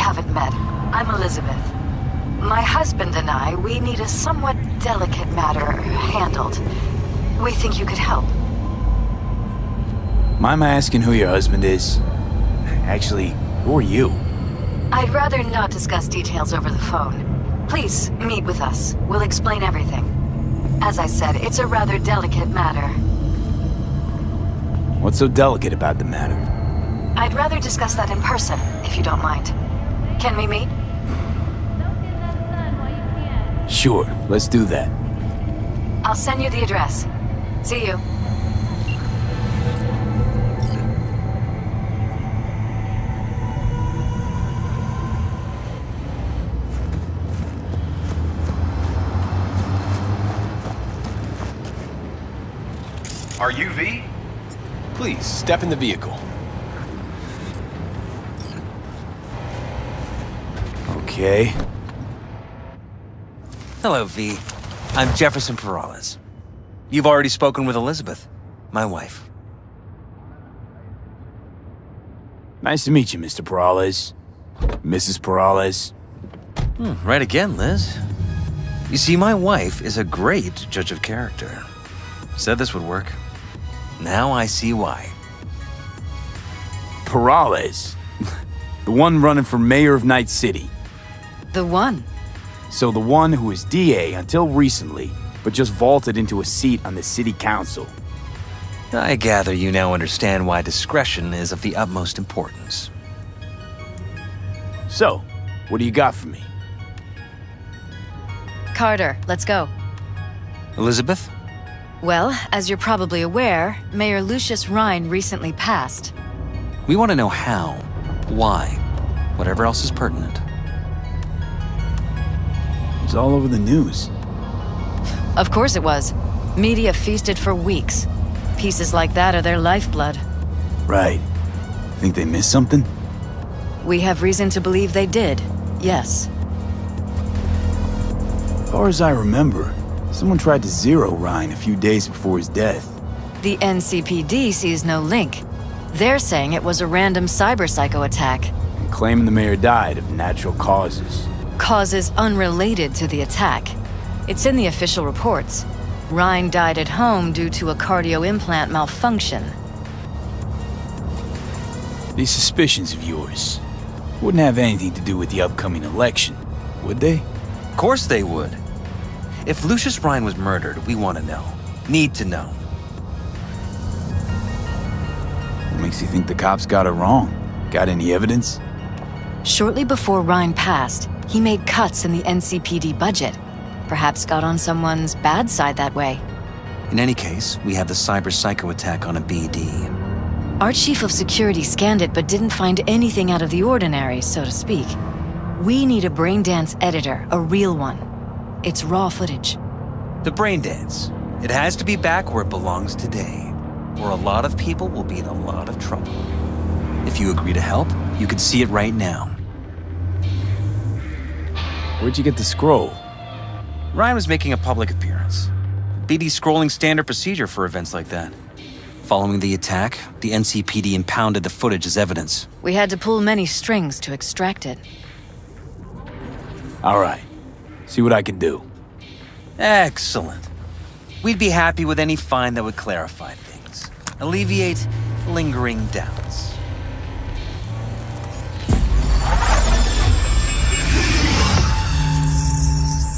haven't met. I'm Elizabeth. My husband and I, we need a somewhat delicate matter handled. We think you could help. Mind my asking who your husband is? Actually, who are you? I'd rather not discuss details over the phone. Please, meet with us. We'll explain everything. As I said, it's a rather delicate matter. What's so delicate about the matter? I'd rather discuss that in person, if you don't mind. Can we meet? Sure, let's do that. I'll send you the address. See you. Are you V? Please, step in the vehicle. Okay. Hello, V. I'm Jefferson Perales. You've already spoken with Elizabeth, my wife. Nice to meet you, Mr. Perales. Mrs. Perales. Right again, Liz. You see, my wife is a great judge of character. Said this would work. Now I see why. Perales? The one running for mayor of Night City. The one. So the one who was DA until recently, but just vaulted into a seat on the city council. I gather you now understand why discretion is of the utmost importance. So, what do you got for me? Carter, let's go. Elizabeth? Well, as you're probably aware, Mayor Lucius Rhine recently passed. We want to know how, why, whatever else is pertinent. It's all over the news. Of course it was. Media feasted for weeks. Pieces like that are their lifeblood. Right. Think they missed something? We have reason to believe they did, yes. As far as I remember, someone tried to zero Rhine a few days before his death. The NCPD sees no link. They're saying it was a random cyber-psycho attack. And claiming the mayor died of natural causes. Causes unrelated to the attack. It's in the official reports. Rhine died at home due to a cardio implant malfunction. These suspicions of yours wouldn't have anything to do with the upcoming election, would they? Of course they would. If Lucius Rhine was murdered, we want to know. Need to know. What makes you think the cops got it wrong? Got any evidence? Shortly before Rhine passed, he made cuts in the NCPD budget. Perhaps got on someone's bad side that way. In any case, we have the cyber-psycho attack on a BD. Our chief of security scanned it but didn't find anything out of the ordinary, so to speak. We need a braindance editor, a real one. It's raw footage. The brain dance. It has to be back where it belongs today, or a lot of people will be in a lot of trouble. If you agree to help, you can see it right now. Where'd you get the scroll? Ryan was making a public appearance. BD scrolling standard procedure for events like that. Following the attack, the NCPD impounded the footage as evidence. We had to pull many strings to extract it. All right. See what I can do. Excellent. We'd be happy with any find that would clarify things. Alleviate lingering doubts.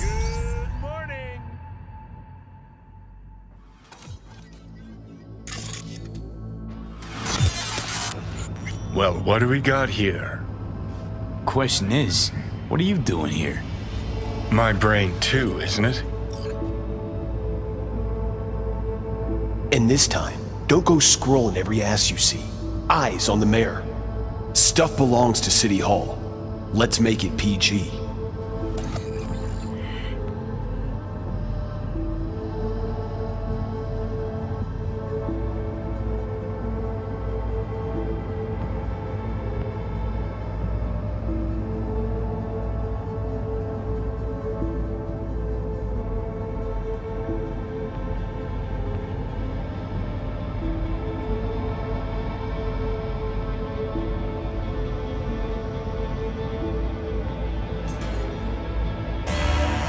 Good morning. Well, what do we got here? Question is, what are you doing here? My brain too, isn't it? And this time, don't go scrolling every ass you see. Eyes on the mayor. Stuff belongs to City Hall. Let's make it PG.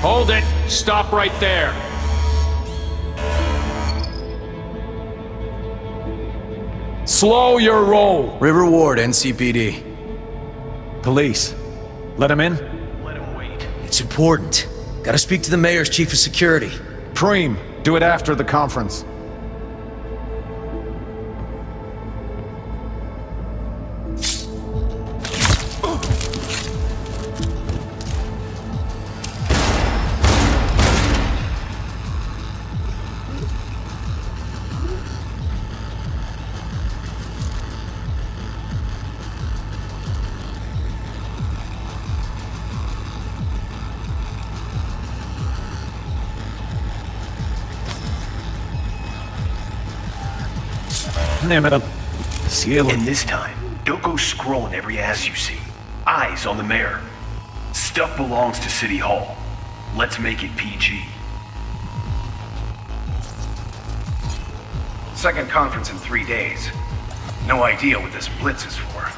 Hold it! Stop right there! Slow your roll! River Ward, NCPD. Police. Let him in? Let him wait. It's important. Gotta speak to the mayor's chief of security. Preem, do it after the conference. And this time, don't go scrolling every ass you see. Eyes on the mayor. Stuff belongs to City Hall. Let's make it PG. Second conference in 3 days. No idea what this blitz is for.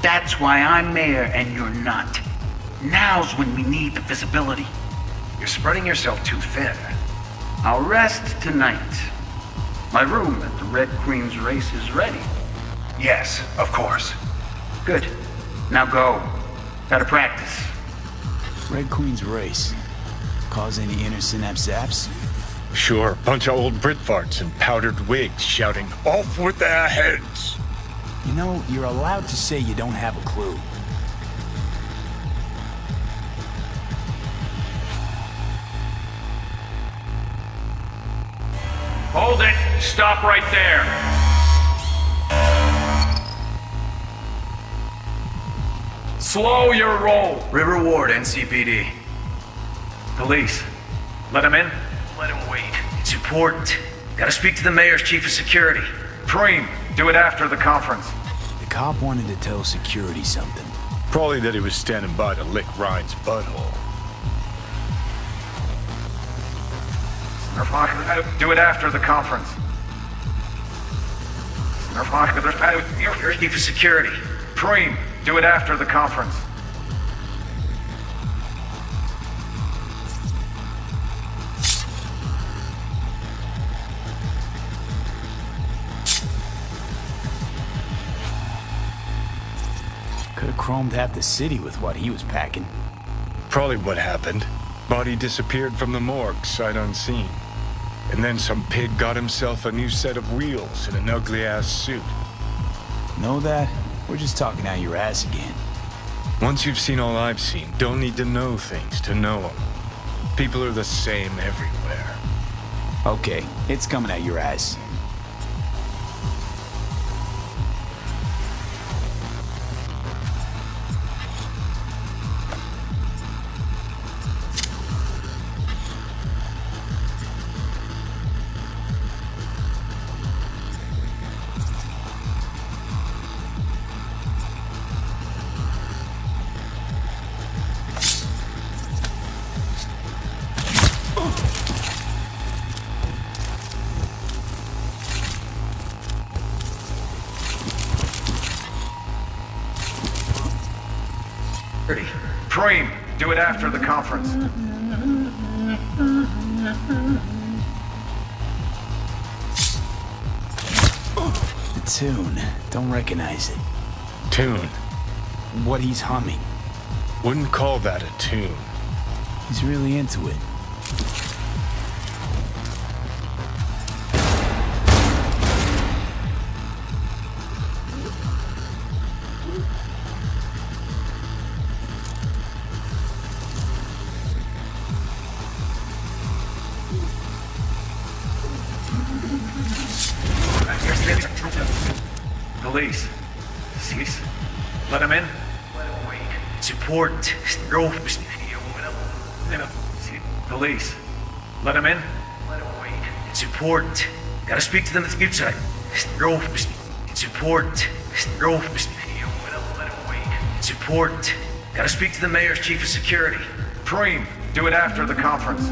That's why I'm mayor and you're not. Now's when we need the visibility. You're spreading yourself too thin. I'll rest tonight. My room at the Red Queen's race is ready. Yes, of course. Good. Now go. Gotta practice. Red Queen's race. Cause any inner synapse zaps? Sure, bunch of old Brit farts in powdered wigs shouting, "Off with their heads!" You know, you're allowed to say you don't have a clue. Hold it! Stop right there! Slow your roll! River Ward, NCPD. Police. Let him in? Let him wait. It's important. Gotta speak to the mayor's chief of security. Preem, do it after the conference. The cop wanted to tell security something. Probably that he was standing by to lick Ryan's butthole. Do it after the conference. Your chief of security. Preem, do it after the conference. Could have chromed half the city with what he was packing. Probably what happened. Body disappeared from the morgue, sight unseen. And then some pig got himself a new set of wheels and an ugly-ass suit. Know that? We're just talking out your ass again. Once you've seen all I've seen, don't need to know things to know them. People are the same everywhere. Okay, it's coming out your ass. Preem, do it after the conference. The tune. Don't recognize it. Tune. What he's humming. Wouldn't call that a tune. He's really into it. Police. Cease. Let him in? Let him wait. It's important. Police. Let him in? Let him wait. It's important. Gotta speak to them at the outside. It's important. Let him wait. It's important. Gotta speak to the mayor's chief of security. Preem, do it after the conference.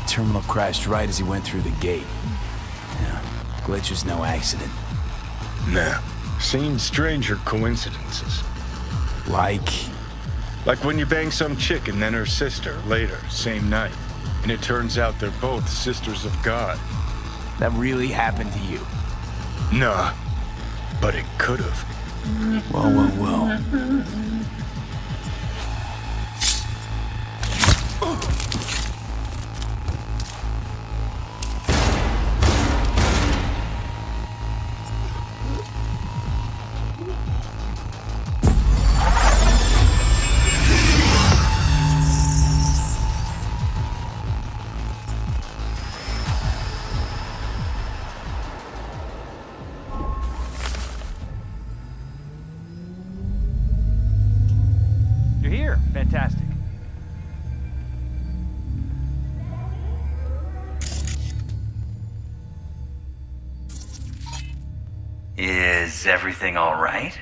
Terminal crashed right as he went through the gate. Yeah, glitch was no accident. Nah, Seen stranger coincidences. Like when you bang some chick and then her sister later, same night. And it turns out they're both sisters of God. that really happened to you? Nah, but it could have. Well. You're here. Fantastic. Is everything all right?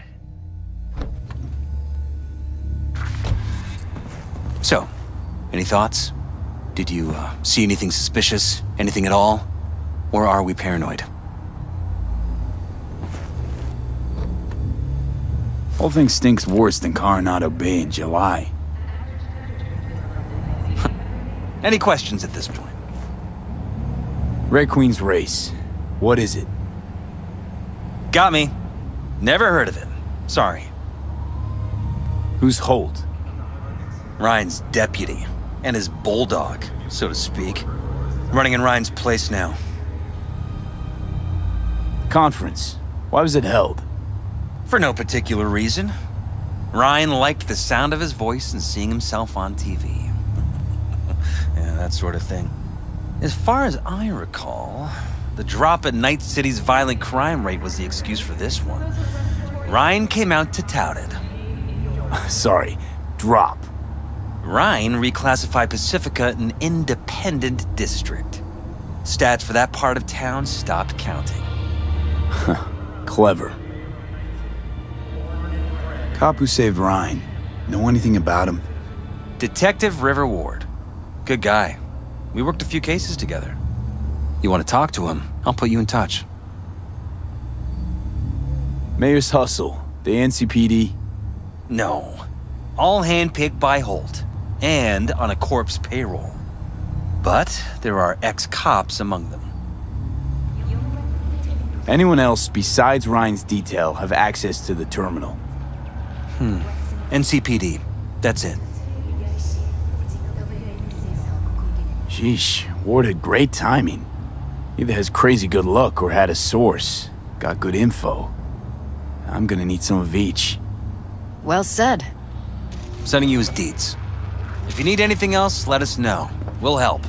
So, any thoughts? Did you see anything suspicious? Anything at all? Or are we paranoid? Whole thing stinks worse than Coronado Bay in July. Any questions at this point? Red Queen's race. What is it? Got me. Never heard of it. Sorry. Who's Holt? Ryan's deputy. And his bulldog, so to speak. Running in Ryan's place now. Conference. Why was it held? For no particular reason. Ryan liked the sound of his voice and seeing himself on TV. Yeah, that sort of thing. As far as I recall, the drop in Night City's violent crime rate was the excuse for this one. Ryan came out to tout it. Sorry, drop. Ryan reclassified Pacifica an independent district. Stats for that part of town stopped counting. Clever. Cop who saved Ryan. Know anything about him? Detective River Ward. Good guy. We worked a few cases together. You want to talk to him? I'll put you in touch. Mayor's hustle. The NCPD? No. All handpicked by Holt. And on a corpse payroll. But there are ex-cops among them. Anyone else besides Ryan's detail have access to the terminal? NCPD. That's it. Sheesh, Ward had great timing. Either has crazy good luck or had a source. Got good info. I'm gonna need some of each. Well said. Sending you his deeds. If you need anything else, let us know. We'll help.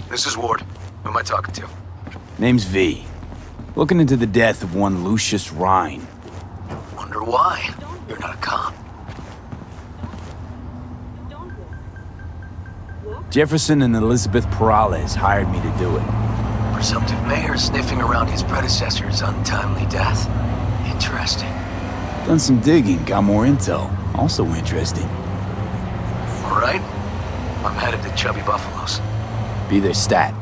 This is Ward. Who am I talking to? Name's V. Looking into the death of one Lucius Rhine. Wonder why? You're not a cop. Jefferson and Elizabeth Perales hired me to do it. Presumptive mayor sniffing around his predecessor's untimely death. Interesting. Done some digging, got more intel. Also interesting. All right. I'm headed to Chubby Buffaloes. Be their stat.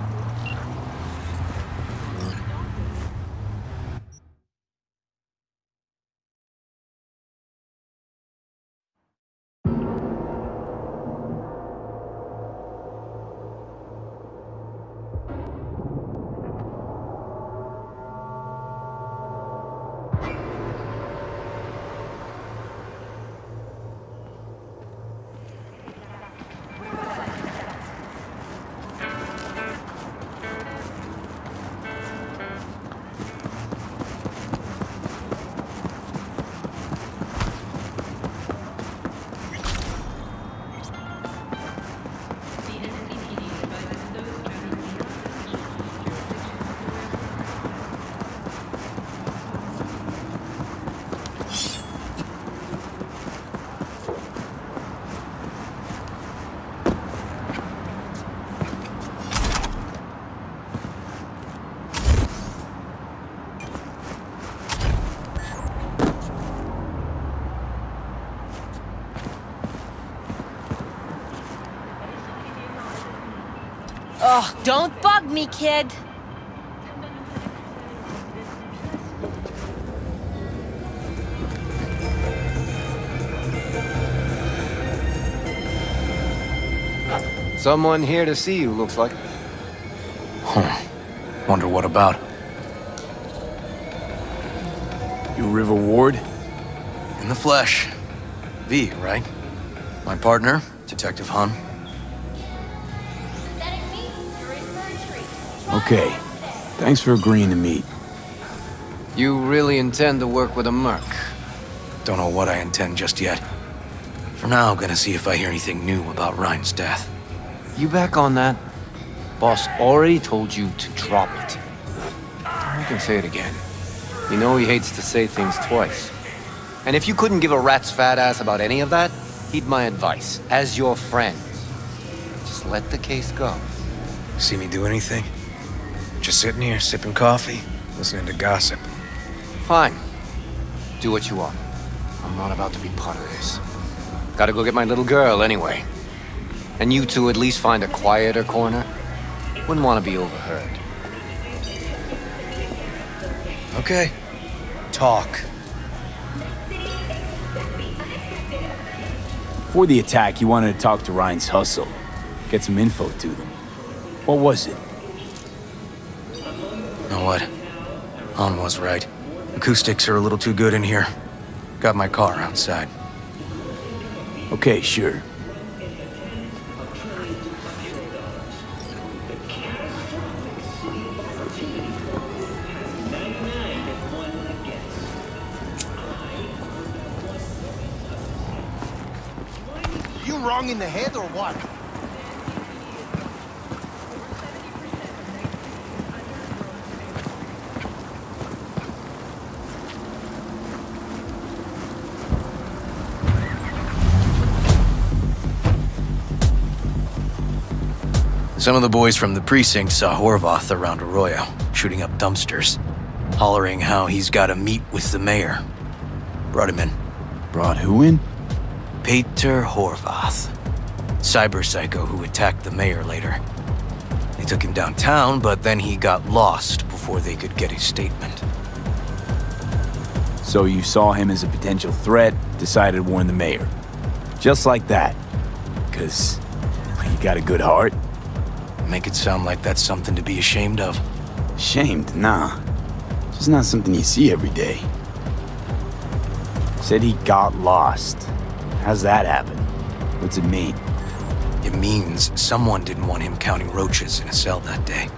Oh, don't bug me, kid. Someone here to see you, looks like. Wonder what about. You River Ward? In the flesh. V, right? My partner, Detective Hun. Okay. Thanks for agreeing to meet. You really intend to work with a merc? Don't know what I intend just yet. For now, I'm gonna see if I hear anything new about Ryan's death. You back on that? Boss already told you to drop it. I can say it again. You know he hates to say things twice. And if you couldn't give a rat's fat ass about any of that, heed my advice. As your friend, just let the case go. See me do anything? Just sitting here, sipping coffee, listening to gossip. Fine. Do what you want. I'm not about to be part of this. Gotta go get my little girl anyway. And you two at least find a quieter corner. Wouldn't want to be overheard. Okay. Talk. Before the attack, you wanted to talk to Ryan's hustle. Get some info to them. What was it? You know what? Han was right. Acoustics are a little too good in here. Got my car outside. Okay, sure. You wrong in the head or what? Some of the boys from the precinct saw Horvath around Arroyo, shooting up dumpsters, hollering how he's got to meet with the mayor. Brought him in. Brought who in? Peter Horvath. Cyber psycho who attacked the mayor later. They took him downtown, but then he got lost before they could get his statement. So you saw him as a potential threat, decided to warn the mayor. Just like that. 'Cause you got a good heart. Make it sound like that's something to be ashamed of. Ashamed? Nah. Just not something you see every day. Said he got lost. How's that happen? What's it mean? It means someone didn't want him counting roaches in a cell that day.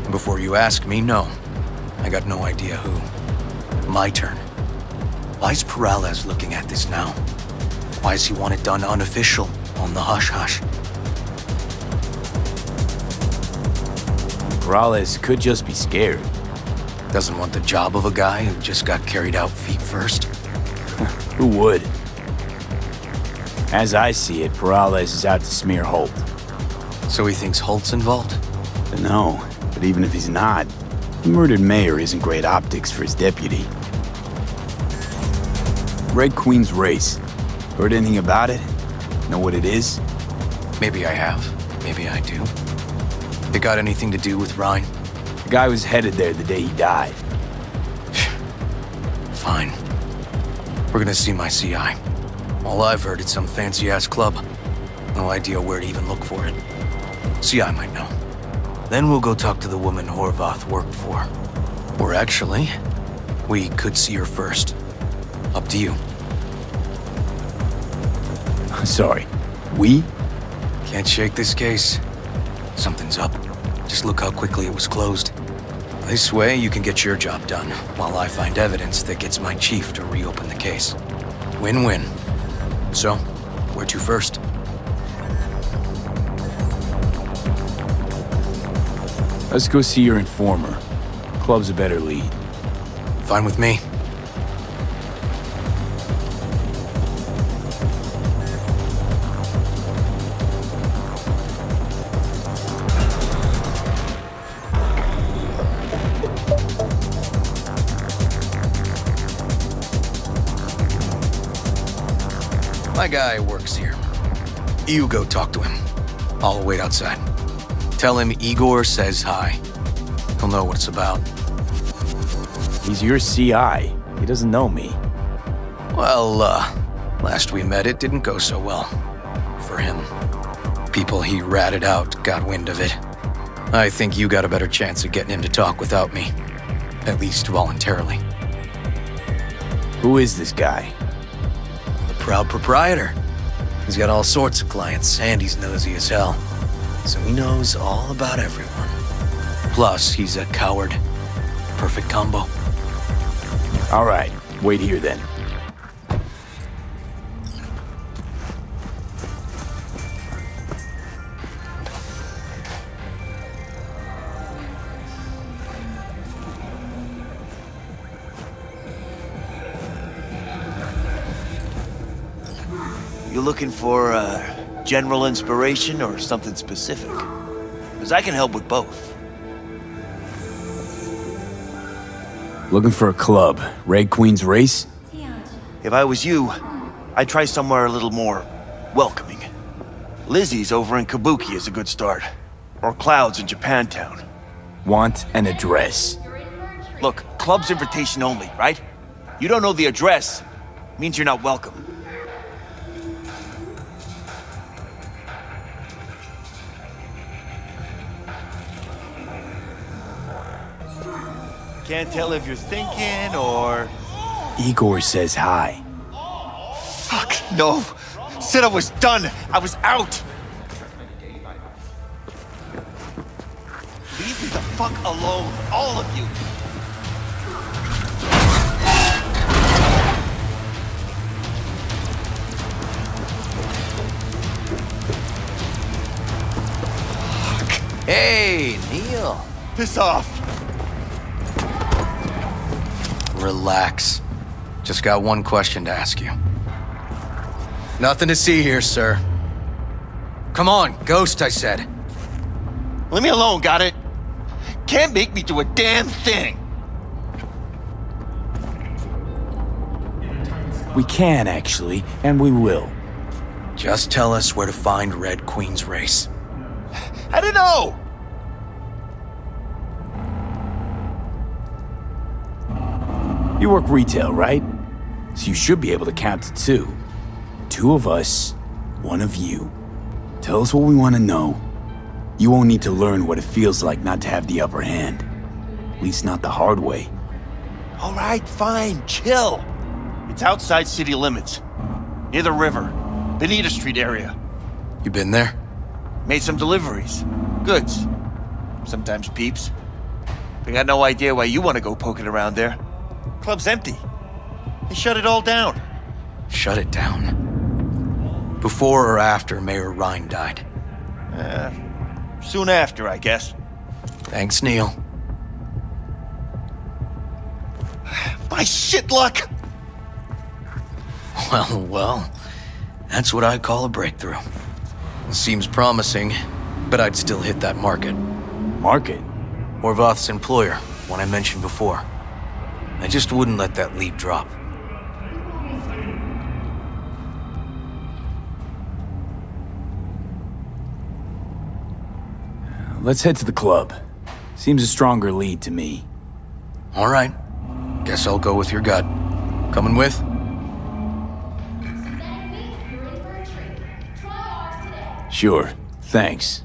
And before you ask me, no. I got no idea who. My turn. Why's Peralez looking at this now? Why does he want it done unofficial, on the hush-hush? Peralez could just be scared. Doesn't want the job of a guy who just got carried out feet first? Who would? As I see it, Peralez is out to smear Holt. So he thinks Holt's involved? No, but even if he's not, the murdered mayor isn't great optics for his deputy. Red Queen's race. Heard anything about it? Know what it is? Maybe I have. Maybe I do. It got anything to do with Ryan? The guy was headed there the day he died. Fine. We're gonna see my CI. All I've heard, it's some fancy-ass club. No idea where to even look for it. CI might know. Then we'll go talk to the woman Horvath worked for. Or actually, we could see her first. Up to you. Sorry. We? Can't shake this case. Something's up. Just look how quickly it was closed. This way, you can get your job done, while I find evidence that gets my chief to reopen the case. Win-win. So, where to first? Let's go see your informer. Club's a better lead. Fine with me. My guy works here. You go talk to him. I'll wait outside. Tell him Igor says hi. He'll know what it's about. He's your CI. He doesn't know me. Well, last we met, it didn't go so well. For him. People he ratted out got wind of it. I think you got a better chance of getting him to talk without me. At least voluntarily. Who is this guy? The proud proprietor. He's got all sorts of clients, and he's nosy as hell. So he knows all about everyone. Plus, he's a coward. Perfect combo. All right, wait here then. You looking for general inspiration or something specific? Because I can help with both. Looking for a club. Red Queen's Race? If I was you, I'd try somewhere a little more welcoming. Lizzie's over in Kabuki is a good start. Or Cloud's in Japantown. Want an address. Look, club's invitation only, right? You don't know the address, means you're not welcome. Can't tell if you're thinking or... Igor says hi. Fuck, no. Said I was done. I was out. Leave me the fuck alone, all of you. Fuck. Hey, Neil. Piss off. Relax. Just got one question to ask you. Nothing to see here, sir. Come on, Ghost, I said. Leave me alone, got it? Can't make me do a damn thing. We can, actually, and we will. Just tell us where to find Red Queen's Race. I don't know! You work retail, right? So you should be able to count to two. Two of us, one of you. Tell us what we want to know. You won't need to learn what it feels like not to have the upper hand. At least not the hard way. All right, fine, chill. It's outside city limits. Near the river. Benita Street area. You been there? Made some deliveries. Goods. Sometimes peeps. I got no idea why you want to go poking around there. Club's empty. They shut it all down. Shut it down? Before or after Mayor Ryan died? Soon after, I guess. Thanks, Neil. My shit luck! Well, that's what I call a breakthrough. Seems promising, but I'd still hit that market. Market? Horvath's employer, one I mentioned before. I just wouldn't let that lead drop. Let's head to the club. Seems a stronger lead to me. All right. Guess I'll go with your gut. Coming with? Sure. Thanks.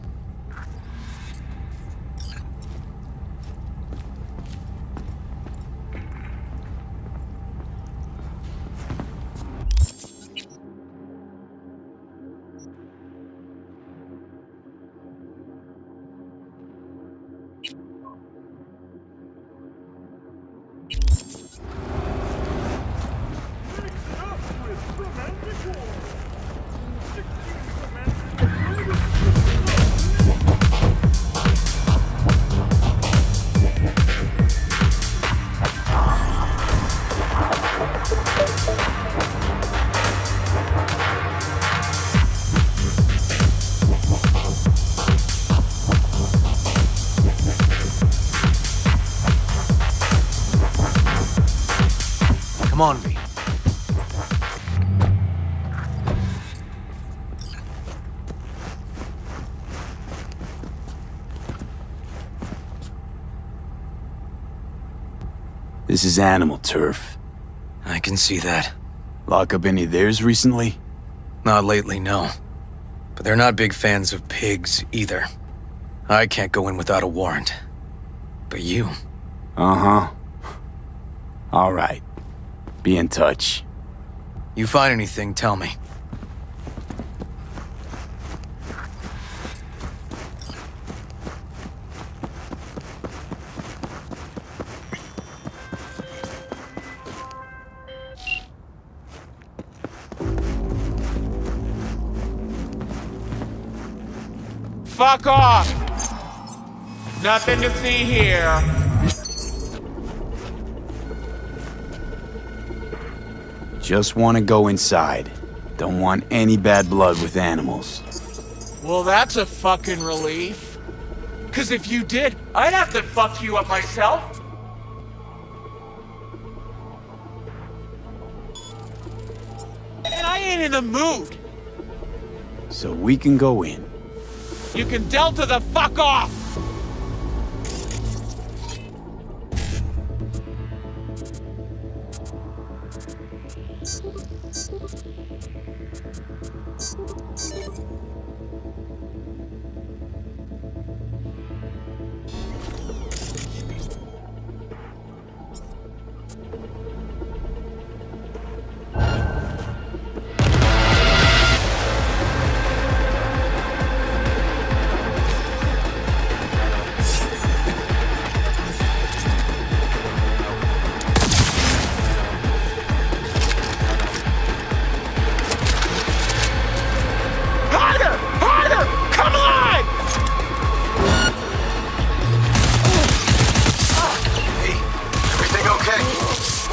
Come on, V. This is animal turf. I can see that. Lock up any of theirs recently? Not lately, no. But they're not big fans of pigs, either. I can't go in without a warrant. But you... Uh-huh. All right. Be in touch. You find anything, tell me. Fuck off! Nothing to see here. Just want to go inside. Don't want any bad blood with animals. Well, that's a fucking relief. 'Cause if you did, I'd have to fuck you up myself. And I ain't in the mood. So we can go in. You can Delta the fuck off!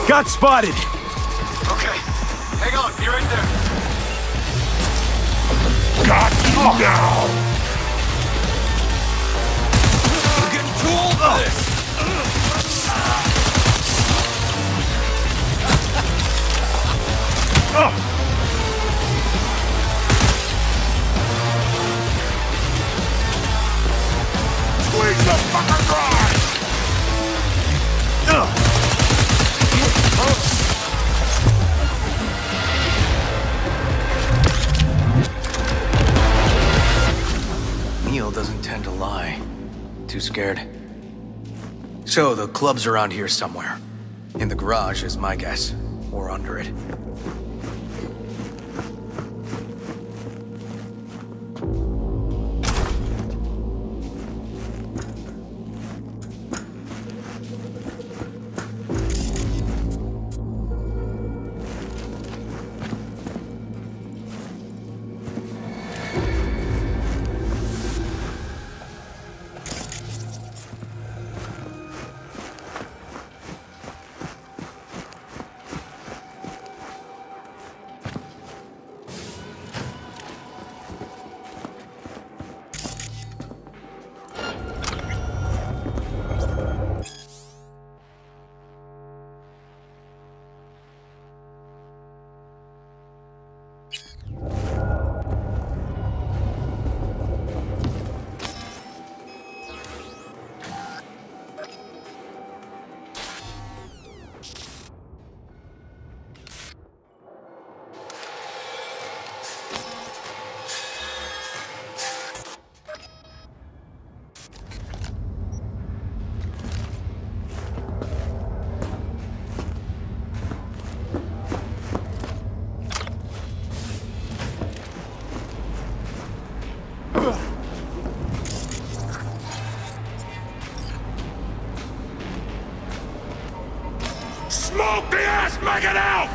Got spotted! Okay. Hang on, be right there. Got you now! I'm getting too old for this! Squeeze the fucker dry! Neil doesn't tend to lie. Too scared. So, the club's around here somewhere. In the garage is my guess. Or under it. Smoke the ass maggot out!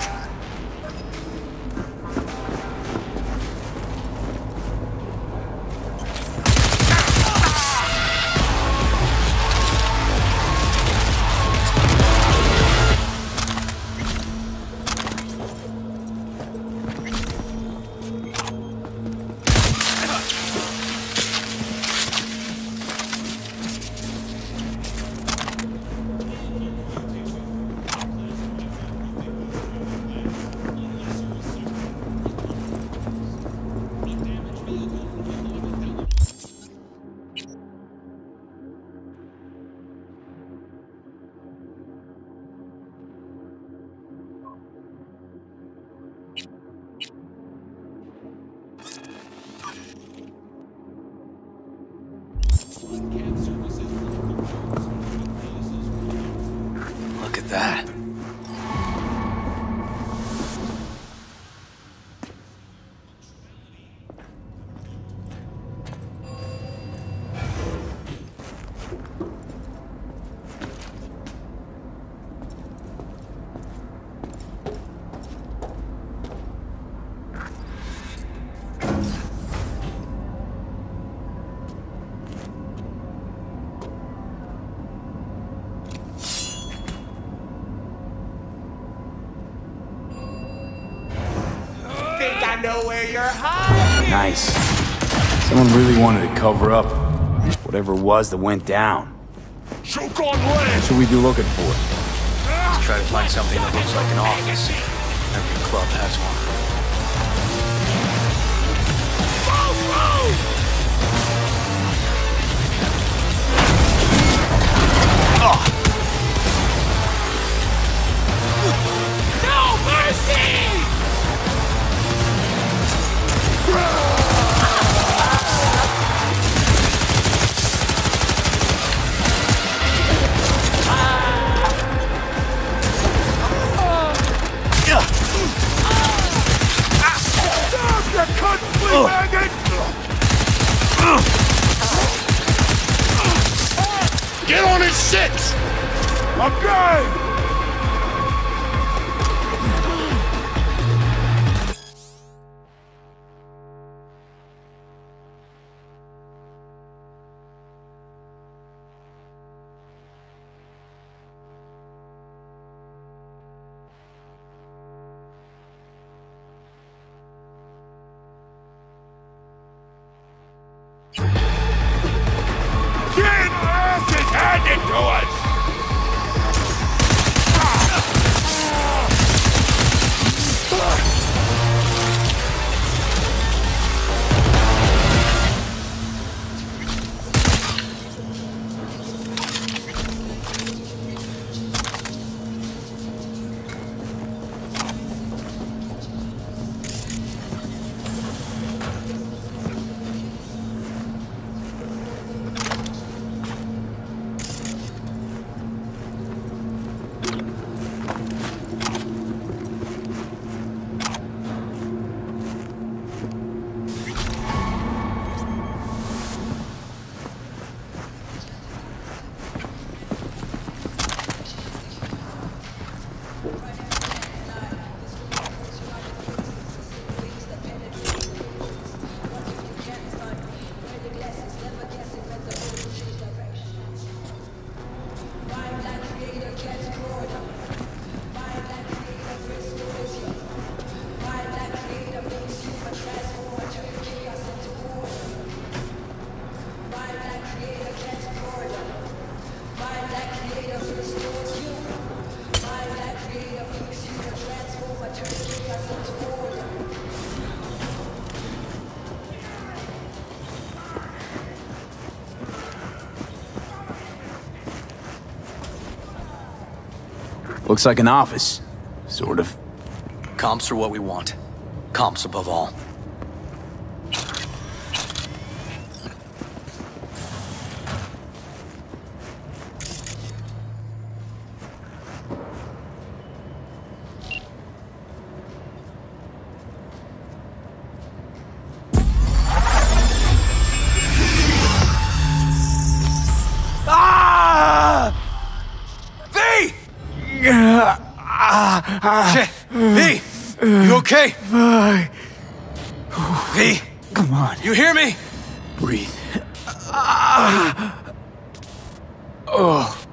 at that. Know where you're hiding. Nice. Someone really wanted to cover up whatever it was that went down. Choke on land. What should we be looking for? Let's try to find something that looks like an office. Every club has one. No mercy! Get on his six! Okay! Hand it to us! Looks like an office. Sort of. Comps are what we want. Comps above all. Shit! V! You okay? V! Come on. You hear me? Breathe. Oh.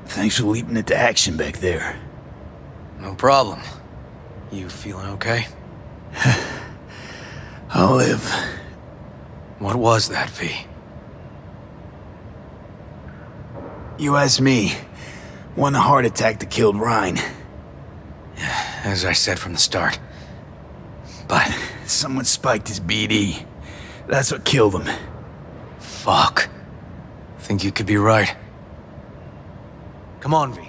Thanks for leaping into action back there. No problem. You feeling okay? I'll live. What was that, V? You asked me. Won the heart attack that killed Ryan. As I said from the start. But someone spiked his BD. That's what killed him. Fuck. Think you could be right. Come on, V.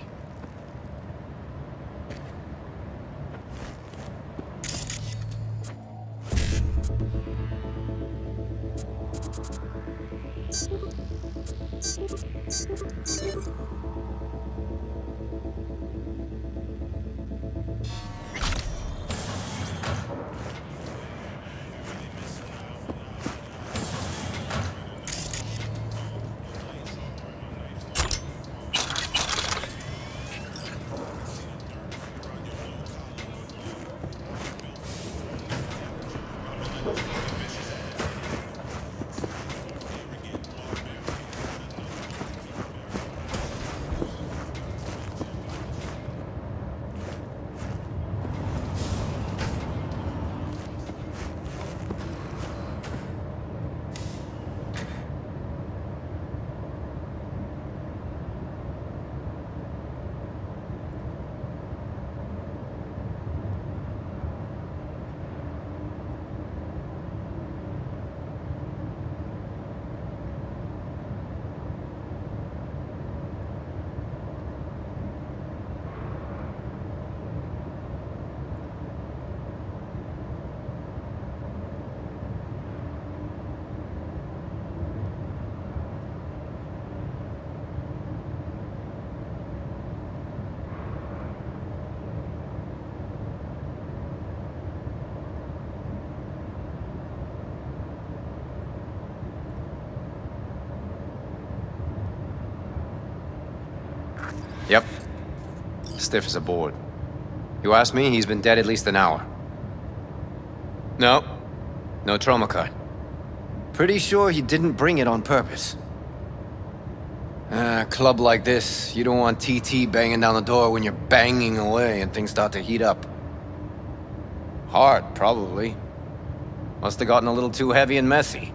Yep. Stiff as a board. You ask me, he's been dead at least an hour. No. No trauma card. Pretty sure he didn't bring it on purpose. A club like this, you don't want TT banging down the door when you're banging away and things start to heat up. Hard, probably. Must have gotten a little too heavy and messy.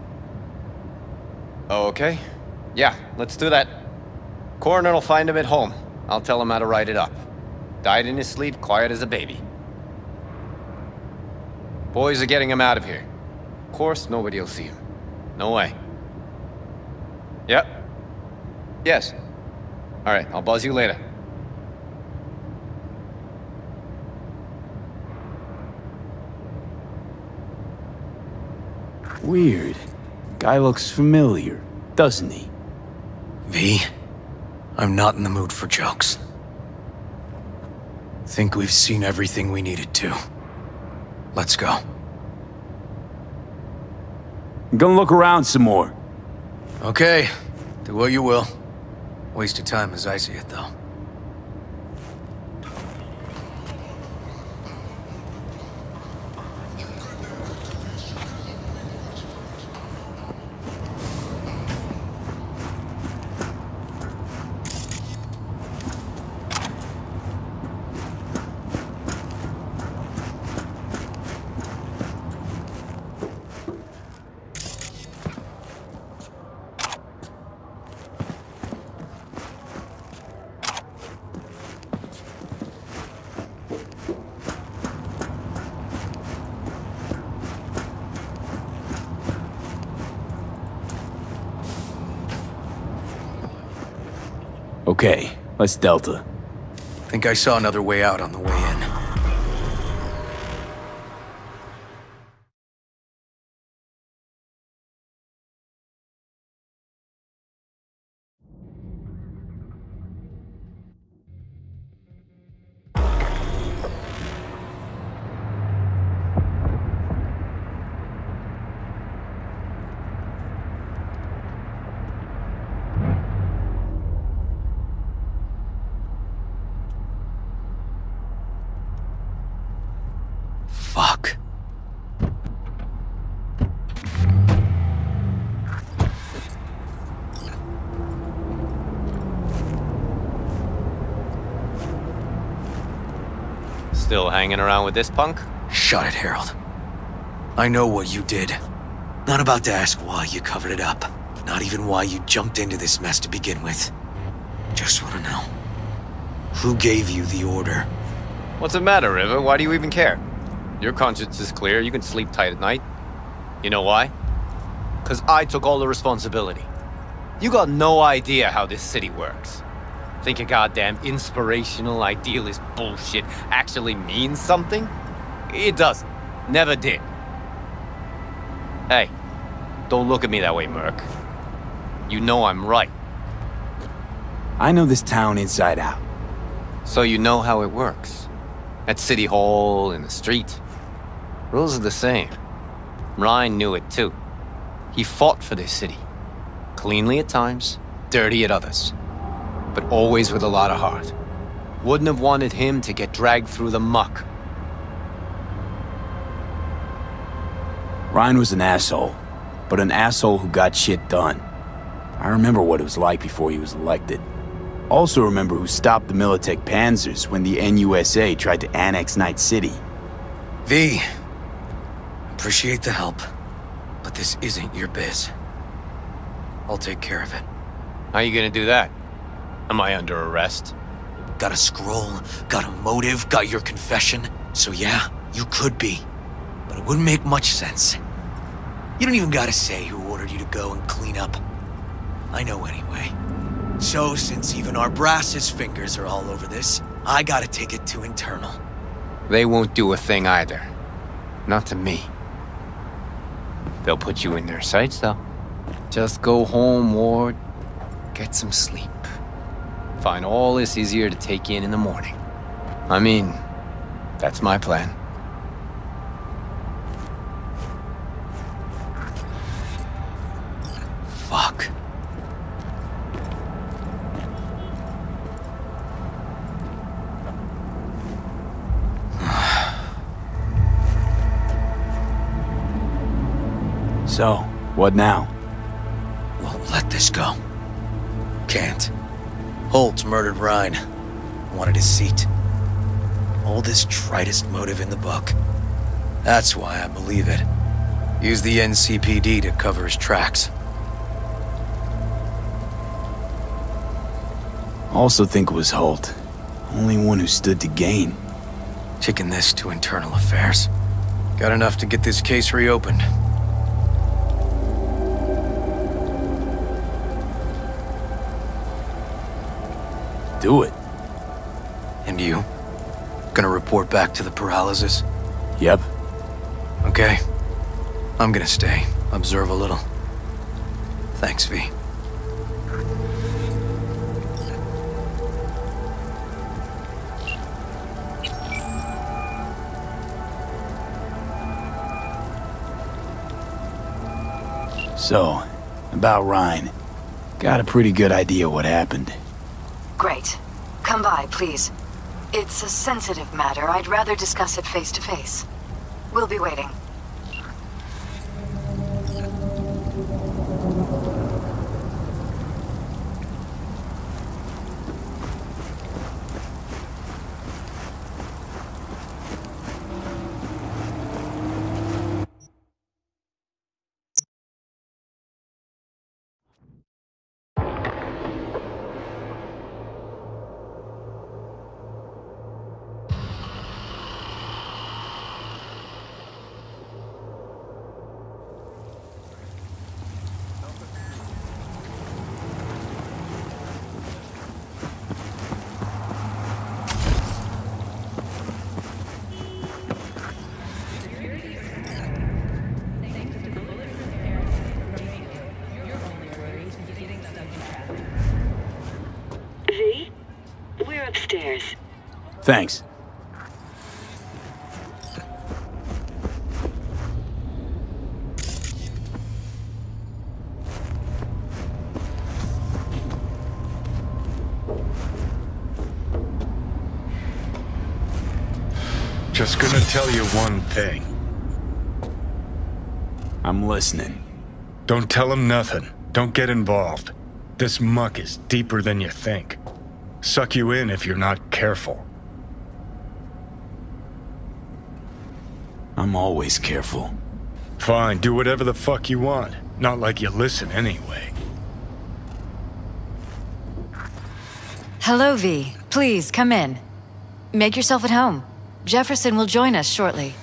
Okay. Yeah, let's do that. Coroner will find him at home. I'll tell him how to write it up. Died in his sleep, quiet as a baby. Boys are getting him out of here. Of course, nobody will see him. No way. Yep. Yes. Alright, I'll buzz you later. Weird. Guy looks familiar, doesn't he? V, I'm not in the mood for jokes. Think we've seen everything we needed to. Let's go. I'm gonna look around some more. Okay, do what you will. Waste of time as I see it, though. Okay, let's Delta. Think I saw another way out on the way in. Fuck. Still hanging around with this punk? Shut it, Harold. I know what you did. Not about to ask why you covered it up. Not even why you jumped into this mess to begin with. Just want to know. Who gave you the order? What's the matter, River? Why do you even care? Your conscience is clear, you can sleep tight at night. You know why? Because I took all the responsibility. You got no idea how this city works. Think your goddamn inspirational, idealist bullshit actually means something? It doesn't. Never did. Hey, don't look at me that way, Merc. You know I'm right. I know this town inside out. So you know how it works. At City Hall, in the street. Rules are the same. Ryan knew it too. He fought for this city. Cleanly at times, dirty at others. But always with a lot of heart. Wouldn't have wanted him to get dragged through the muck. Ryan was an asshole, but an asshole who got shit done. I remember what it was like before he was elected. Also remember who stopped the Militech Panzers when the NUSA tried to annex Night City. V, appreciate the help, but this isn't your biz. I'll take care of it. How you gonna do that? Am I under arrest? Got a scroll, got a motive, got your confession. So yeah, you could be. But it wouldn't make much sense. You don't even gotta say who ordered you to go and clean up. I know anyway. So since even our brass's fingers are all over this, I gotta take it to internal. They won't do a thing either. Not to me. They'll put you in their sights, though. Just go home, Ward. Get some sleep. Find all this easier to take in the morning. I mean, that's my plan. Fuck. So, what now? Won't let this go. Can't. Holt's murdered Ryan. Wanted his seat. Oldest, tritest motive in the book. That's why I believe it. Use the NCPD to cover his tracks. Also think it was Holt. Only one who stood to gain. Kicking this to internal affairs. Got enough to get this case reopened. Do it. And you? Gonna report back to the paralysis? Yep. Okay. I'm gonna stay. Observe a little. Thanks, V. So, about Ryan. Got a pretty good idea what happened. Great. Come by, please. It's a sensitive matter. I'd rather discuss it face to face. We'll be waiting. Thanks. Just gonna tell you one thing. I'm listening. Don't tell him nothing. Don't get involved. This muck is deeper than you think. Suck you in if you're not careful. I'm always careful. Fine, do whatever the fuck you want. Not like you listen anyway. Hello, V. Please, come in. Make yourself at home. Jefferson will join us shortly.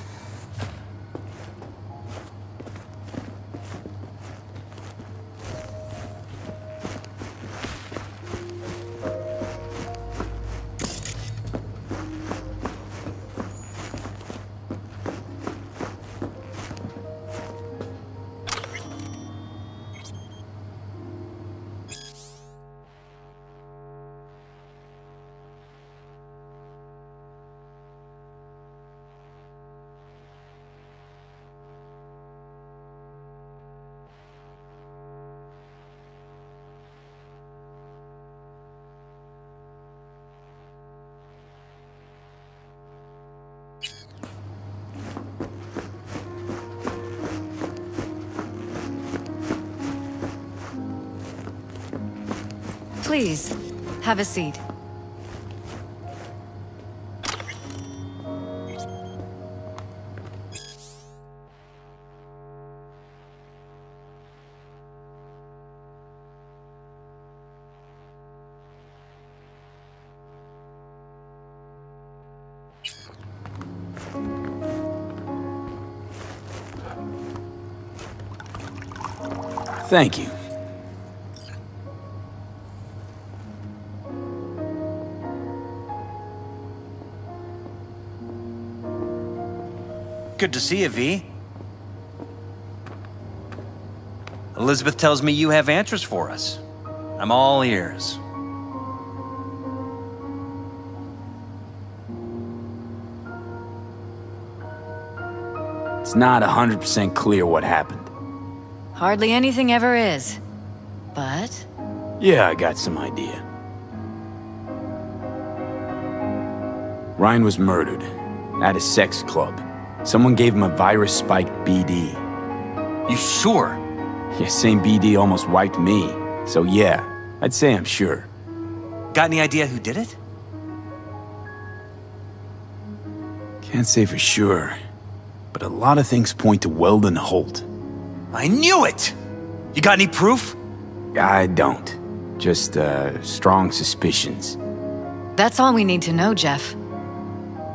Please, have a seat. Thank you. Good to see you, V. Elizabeth tells me you have answers for us. I'm all ears. It's not 100% clear what happened. Hardly anything ever is. But... yeah, I got some idea. Ryan was murdered at a sex club. Someone gave him a virus-spiked BD. You sure? Yeah, same BD almost wiped me. So yeah, I'd say I'm sure. Got any idea who did it? Can't say for sure, but a lot of things point to Weldon Holt. I knew it! You got any proof? I don't. Just, strong suspicions. That's all we need to know, Jeff.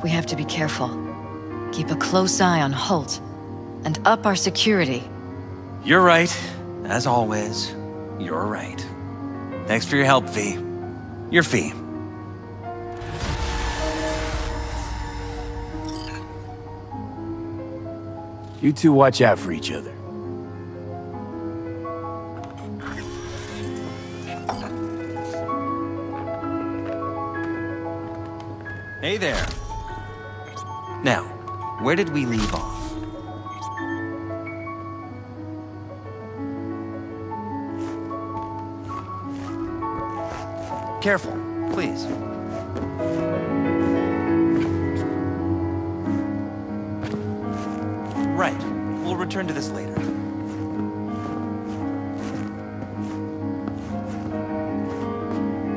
We have to be careful. Keep a close eye on Holt, and up our security. You're right. As always, you're right. Thanks for your help, V. Your fee. You two watch out for each other. Hey there. Now, where did we leave off? Careful, please. Right. We'll return to this later.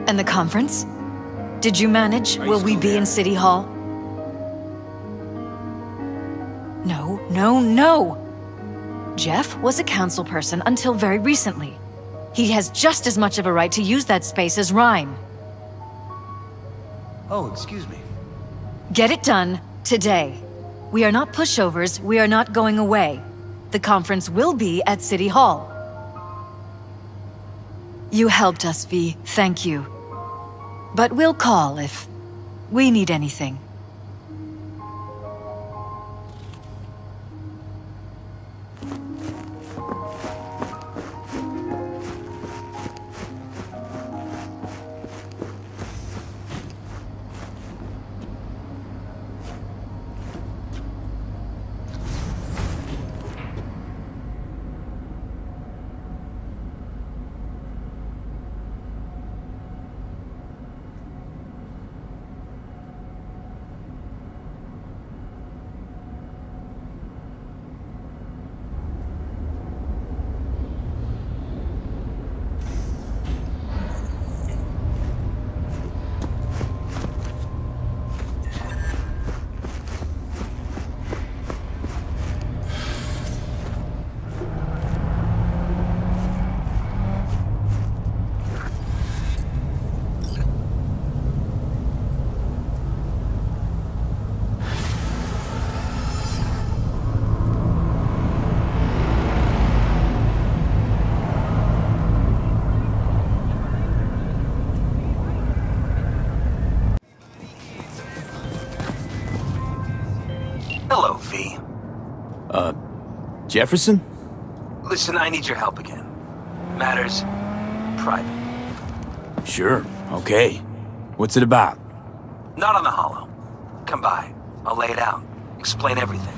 And the conference? Did you manage? Will we be in City Hall? No, no, no! Jeff was a council person until very recently. He has just as much of a right to use that space as Ryan. Oh, excuse me. Get it done today. We are not pushovers, we are not going away. The conference will be at City Hall. You helped us, V. Thank you. But we'll call if we need anything. Hello, V. Jefferson? Listen, I need your help again. Matters private. Sure, okay. What's it about? Not on the Hollow. Come by. I'll lay it out. Explain everything.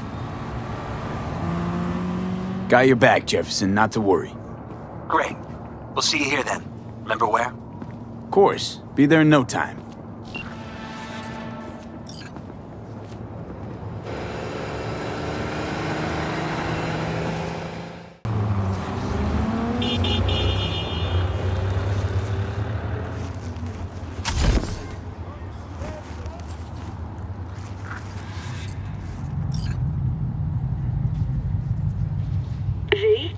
Got your back, Jefferson, not to worry. Great. We'll see you here then. Remember where? Of course. Be there in no time. V?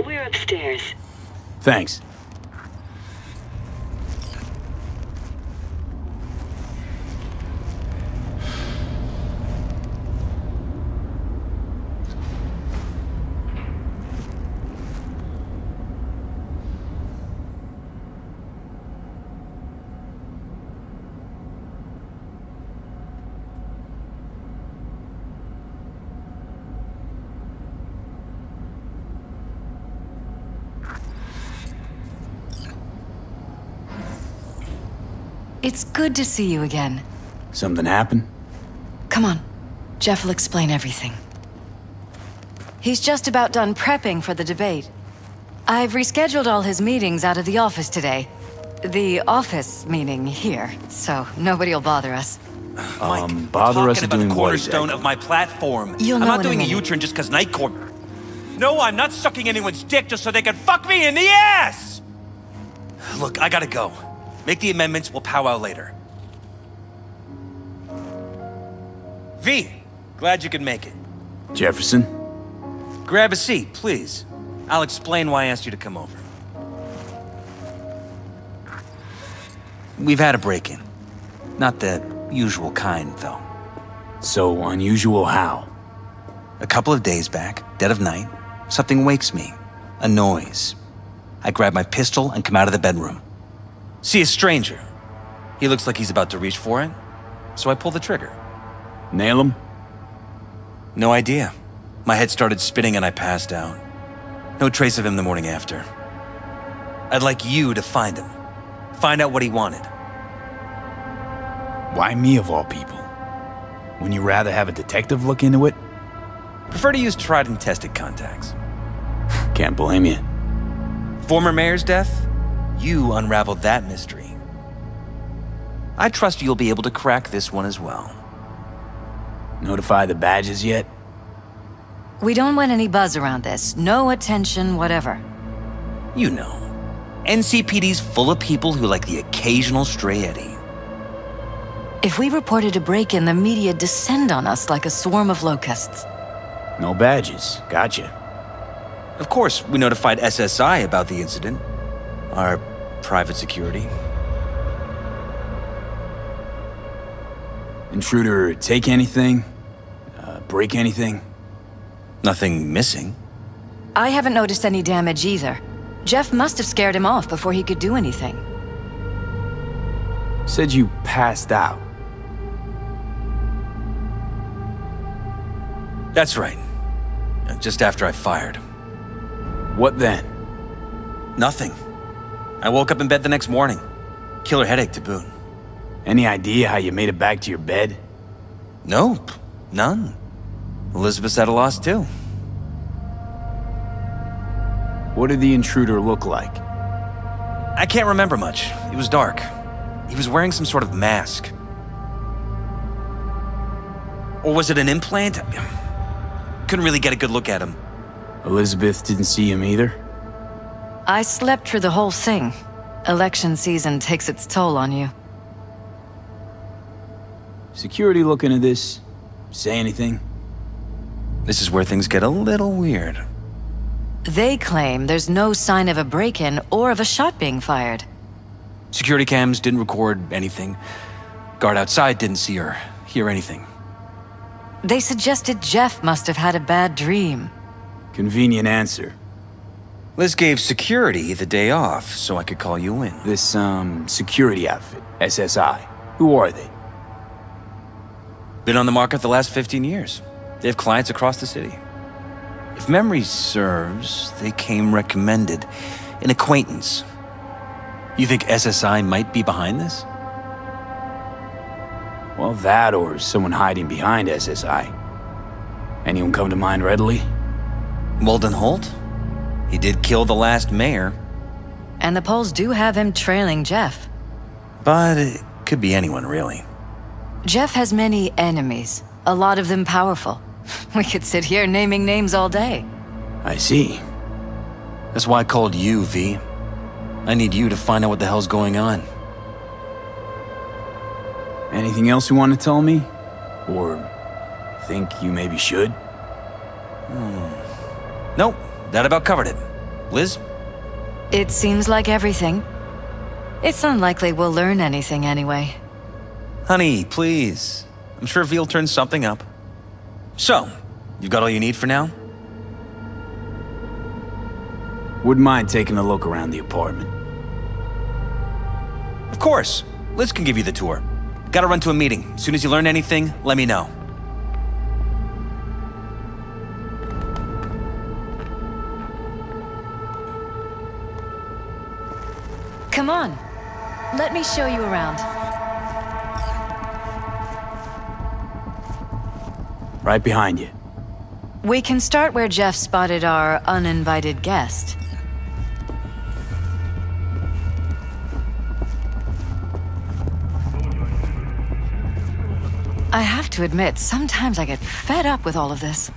We're upstairs. Thanks. It's good to see you again. Something happened? Come on. Jeff will explain everything. He's just about done prepping for the debate. I've rescheduled all his meetings out of the office today. The office meaning here, so nobody'll bother us. Bother us about doing the what cornerstone exactly? of my platform. You'll I'm know not in a doing a minute. U-turn just because Night Court. No, I'm not sucking anyone's dick just so they can fuck me in the ass! Look, I gotta go. Make the amendments, we'll powwow later. V, glad you could make it. Jefferson? Grab a seat, please. I'll explain why I asked you to come over. We've had a break-in. Not the usual kind, though. So unusual how? A couple of days back, dead of night, something wakes me. A noise. I grab my pistol and come out of the bedroom. See a stranger. He looks like he's about to reach for it, so I pull the trigger. Nail him? No idea. My head started spinning and I passed out. No trace of him the morning after. I'd like you to find him. Find out what he wanted. Why me of all people? Wouldn't you rather have a detective look into it? Prefer to use tried and tested contacts. Can't blame you. Former mayor's death? You unraveled that mystery. I trust you'll be able to crack this one as well. Notify the badges yet? We don't want any buzz around this. No attention, whatever. You know. NCPD's full of people who like the occasional stray eddy. If we reported a break-in, the media descend on us like a swarm of locusts. No badges. Gotcha. Of course, we notified SSI about the incident. Our private security. Intruder take anything? Break anything? Nothing missing. I haven't noticed any damage either. Jeff must have scared him off before he could do anything. Said you passed out. That's right. Just after I fired. What then? Nothing. I woke up in bed the next morning. Killer headache to boot. Any idea how you made it back to your bed? Nope. None. Elizabeth's at a loss too. What did the intruder look like? I can't remember much. It was dark. He was wearing some sort of mask. Or was it an implant? Couldn't really get a good look at him. Elizabeth didn't see him either? I slept through the whole thing. Election season takes its toll on you. Security look into this? Say anything? This is where things get a little weird. They claim there's no sign of a break-in or of a shot being fired. Security cams didn't record anything. Guard outside didn't see or hear anything. They suggested Jeff must have had a bad dream. Convenient answer. Liz gave security the day off so I could call you in. This, security outfit, SSI. Who are they? Been on the market the last 15 years. They have clients across the city. If memory serves, they came recommended. An acquaintance. You think SSI might be behind this? Well, that or someone hiding behind SSI. Anyone come to mind readily? Walden Holt? He did kill the last mayor. And the polls do have him trailing Jeff. But it could be anyone, really. Jeff has many enemies, a lot of them powerful. We could sit here naming names all day. I see. That's why I called you, V. I need you to find out what the hell's going on. Anything else you want to tell me? Or think you maybe should? Nope, that about covered it. Liz? It seems like everything. It's unlikely we'll learn anything anyway. Honey, please. I'm sure V'll turn something up. So, you've got all you need for now? Wouldn't mind taking a look around the apartment. Of course. Liz can give you the tour. Gotta run to a meeting. As soon as you learn anything, let me know. Come on. Let me show you around. Right behind you. We can start where Jeff spotted our uninvited guest. I have to admit, sometimes I get fed up with all of this.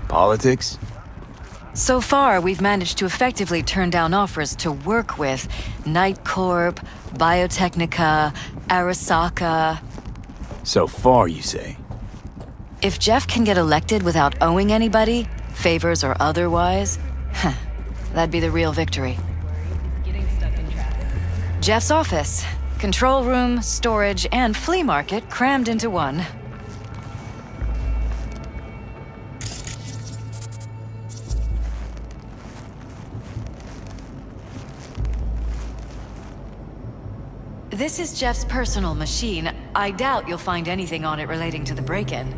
Politics? So far, we've managed to effectively turn down offers to work with Night Corp, Biotechnica, Arasaka. So far, you say? If Jeff can get elected without owing anybody, favors or otherwise, that'd be the real victory. Jeff's office, control room, storage, and flea market crammed into one. This is Jeff's personal machine. I doubt you'll find anything on it relating to the break-in.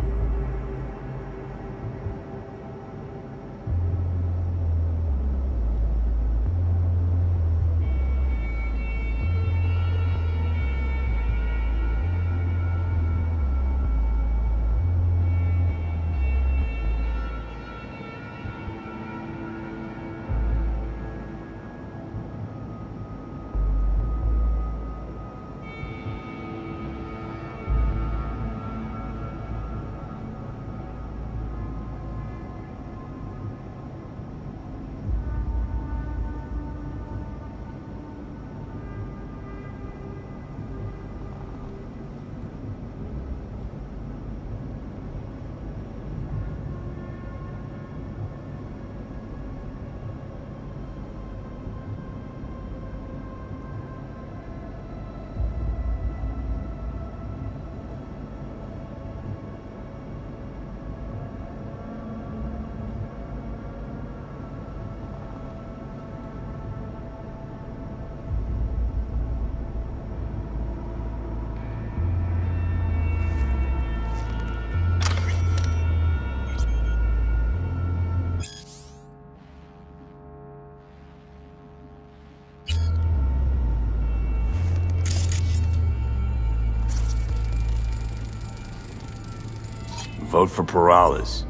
Vote for Perales.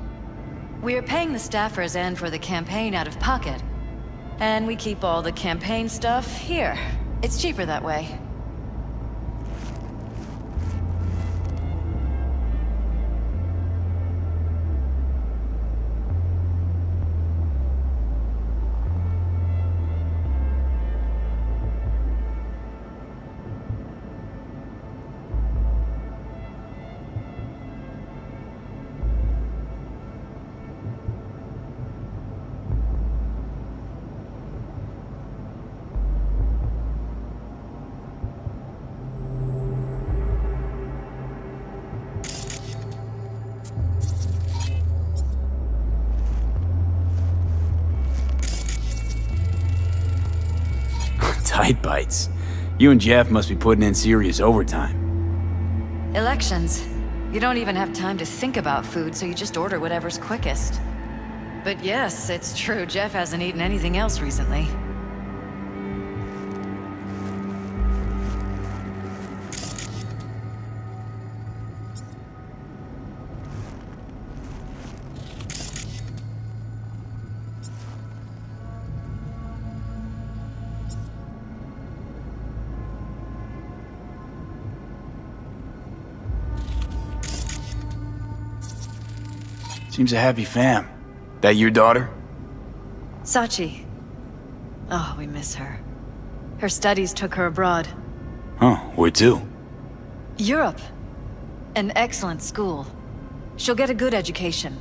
We're paying the staffers and for the campaign out of pocket. And we keep all the campaign stuff here. It's cheaper that way. Tight bites. You and Jeff must be putting in serious overtime. Elections. You don't even have time to think about food, so you just order whatever's quickest. But yes, it's true, Jeff hasn't eaten anything else recently. Seems a happy fam. That your daughter? Sachi. Oh, we miss her. Her studies took her abroad. Huh, where to? Europe. An excellent school. She'll get a good education.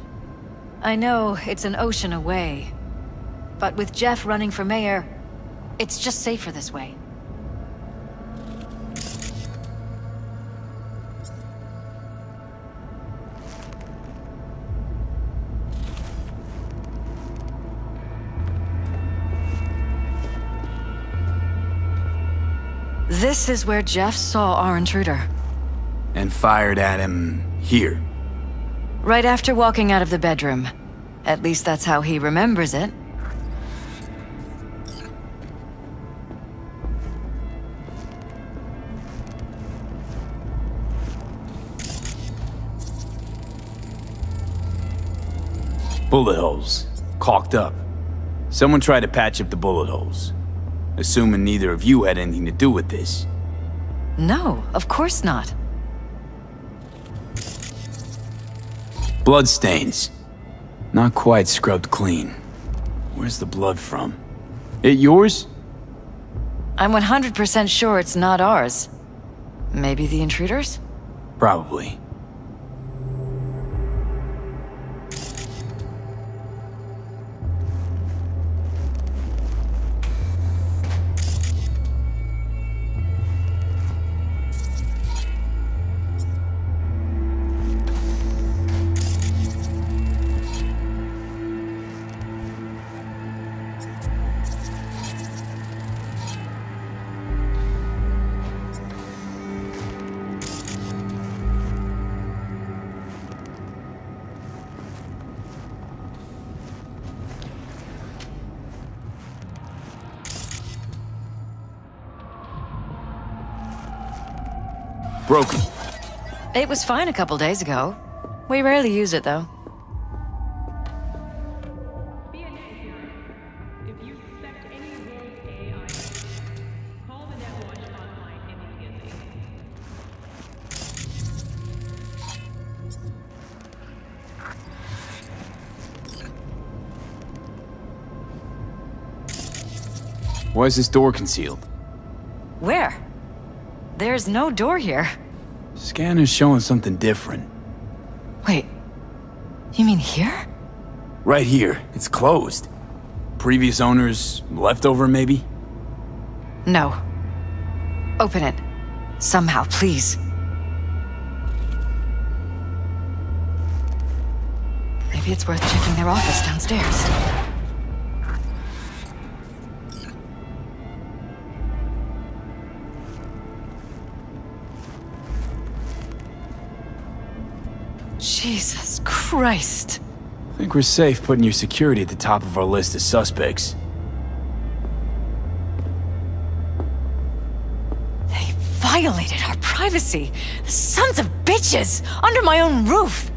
I know it's an ocean away, but with Jeff running for mayor, it's just safer this way. This is where Jeff saw our intruder. And fired at him here? Right after walking out of the bedroom. At least that's how he remembers it. Bullet holes. Caulked up. Someone tried to patch up the bullet holes. Assuming neither of you had anything to do with this. No, of course not. Bloodstains. Not quite scrubbed clean. Where's the blood from? It yours? I'm 100% sure it's not ours. Maybe the intruders? Probably. Broken. It was fine a couple days ago. We rarely use it, though. Why is this door concealed? Where? There's no door here. Scanner's showing something different. Wait, you mean here? Right here. It's closed. Previous owners, leftover maybe? No. Open it. Somehow, please. Maybe it's worth checking their office downstairs. Jesus Christ. I think we're safe putting your security at the top of our list of suspects. They violated our privacy. The sons of bitches! Under my own roof!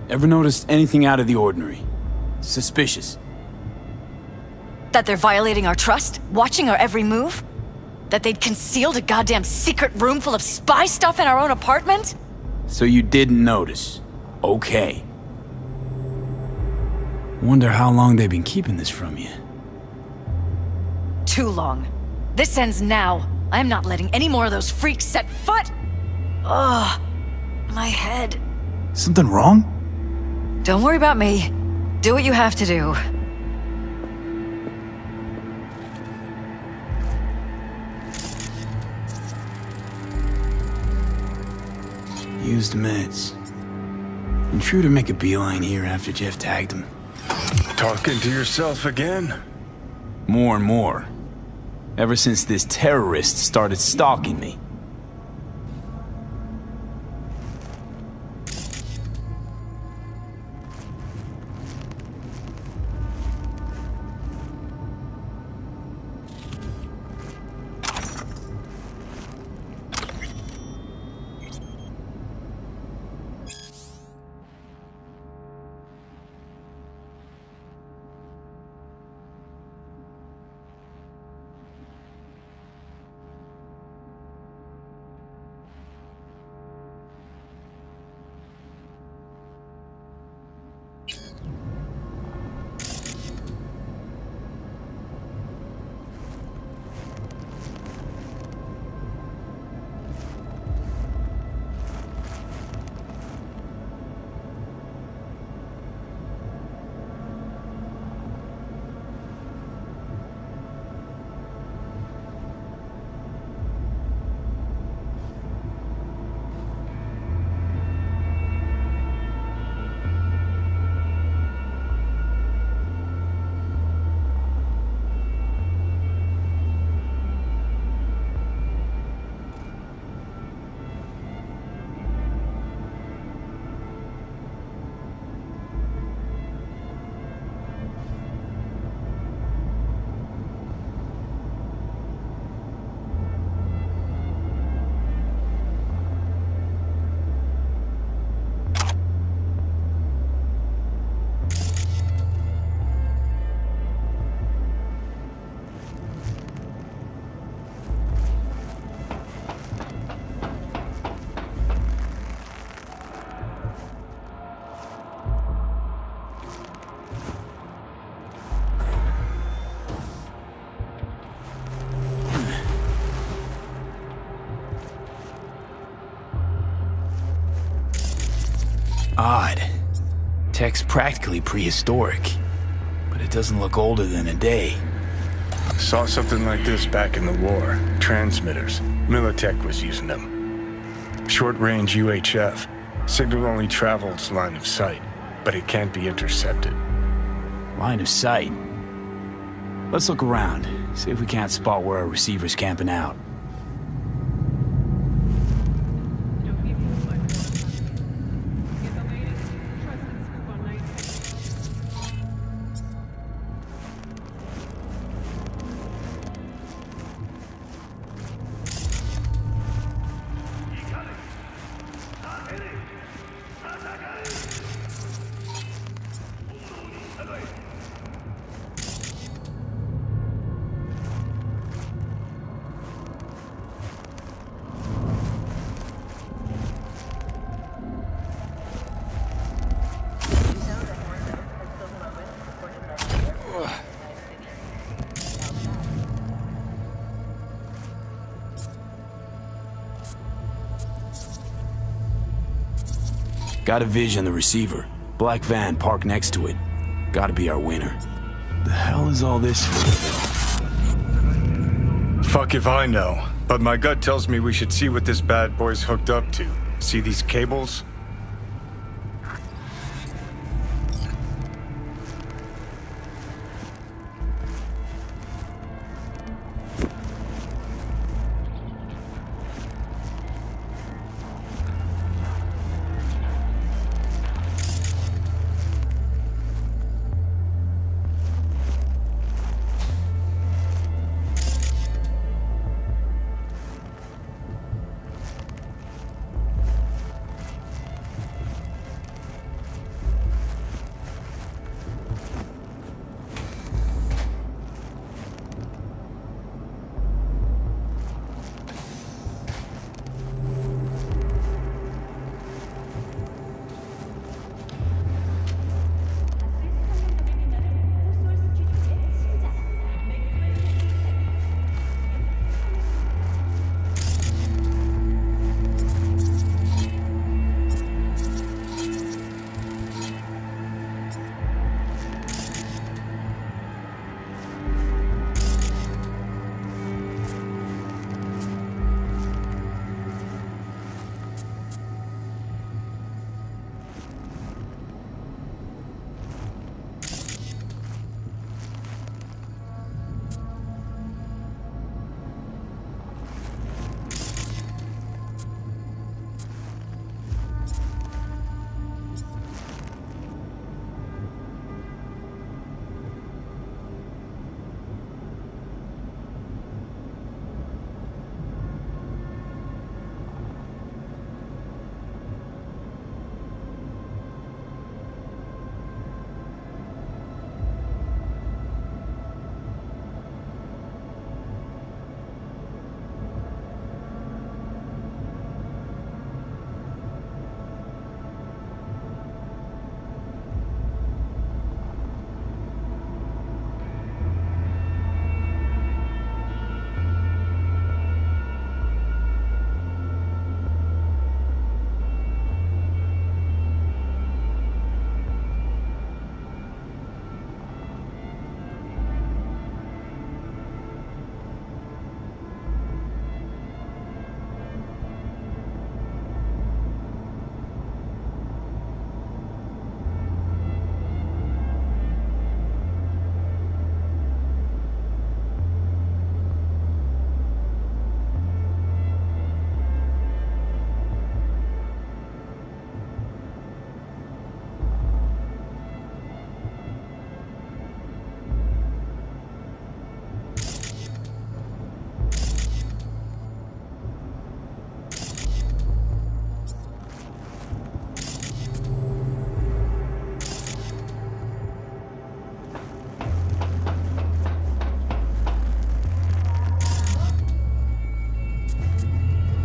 Ever noticed anything out of the ordinary? Suspicious? That they're violating our trust? Watching our every move? That they'd concealed a goddamn secret room full of spy stuff in our own apartment? So you didn't notice. Okay. Wonder how long they've been keeping this from you. Too long. This ends now. I'm not letting any more of those freaks set foot! Ugh. My head. Something wrong? Don't worry about me. Do what you have to do. Used meds. Intruder make a beeline here after Jeff tagged him. Talking to yourself again? More and more. Ever since this terrorist started stalking me. Odd. Tech's practically prehistoric, but it doesn't look older than a day. Saw something like this back in the war. Transmitters. Militech was using them. Short-range UHF. Signal only travels line of sight, but it can't be intercepted. Line of sight? Let's look around, see if we can't spot where our receiver's camping out. Got a vision on the receiver. Black van parked next to it. Gotta be our winner. The hell is all this for? Fuck if I know. But my gut tells me we should see what this bad boy's hooked up to. See these cables?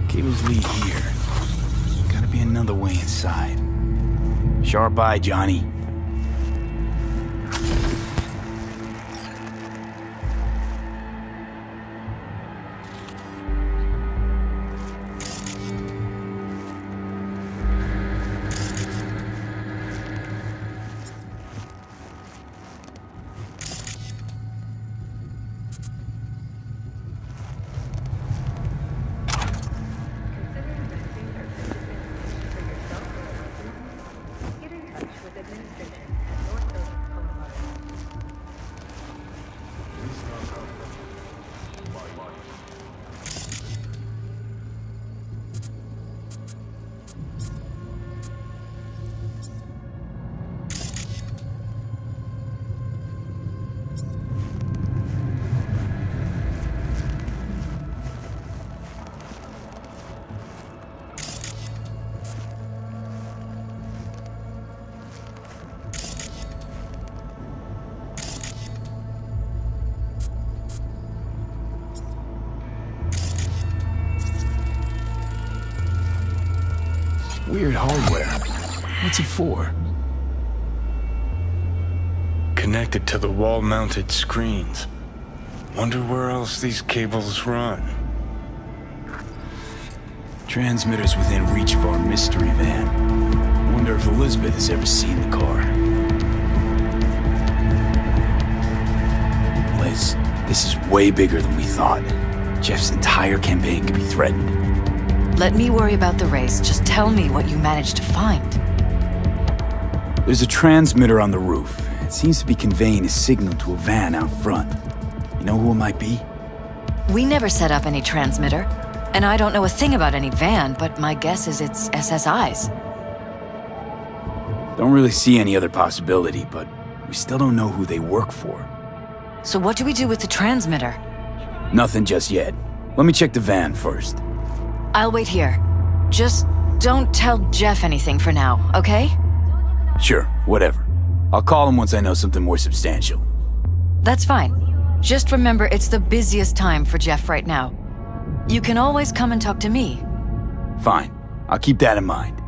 Cables lead here. Gotta be another way inside. Sharp eye, Johnny. Weird hardware. What's it for? Connected to the wall-mounted screens. Wonder where else these cables run. Transmitters within reach of our mystery van. Wonder if Elizabeth has ever seen the car. Liz, this is way bigger than we thought. Jeff's entire campaign could be threatened. Let me worry about the race. Just tell me what you managed to find. There's a transmitter on the roof. It seems to be conveying a signal to a van out front. You know who it might be? We never set up any transmitter, and I don't know a thing about any van, but my guess is it's SSI's. Don't really see any other possibility, but we still don't know who they work for. So what do we do with the transmitter? Nothing just yet. Let me check the van first. I'll wait here. Just don't tell Jeff anything for now, okay? Sure, whatever. I'll call him once I know something more substantial. That's fine. Just remember it's the busiest time for Jeff right now. You can always come and talk to me. Fine. I'll keep that in mind.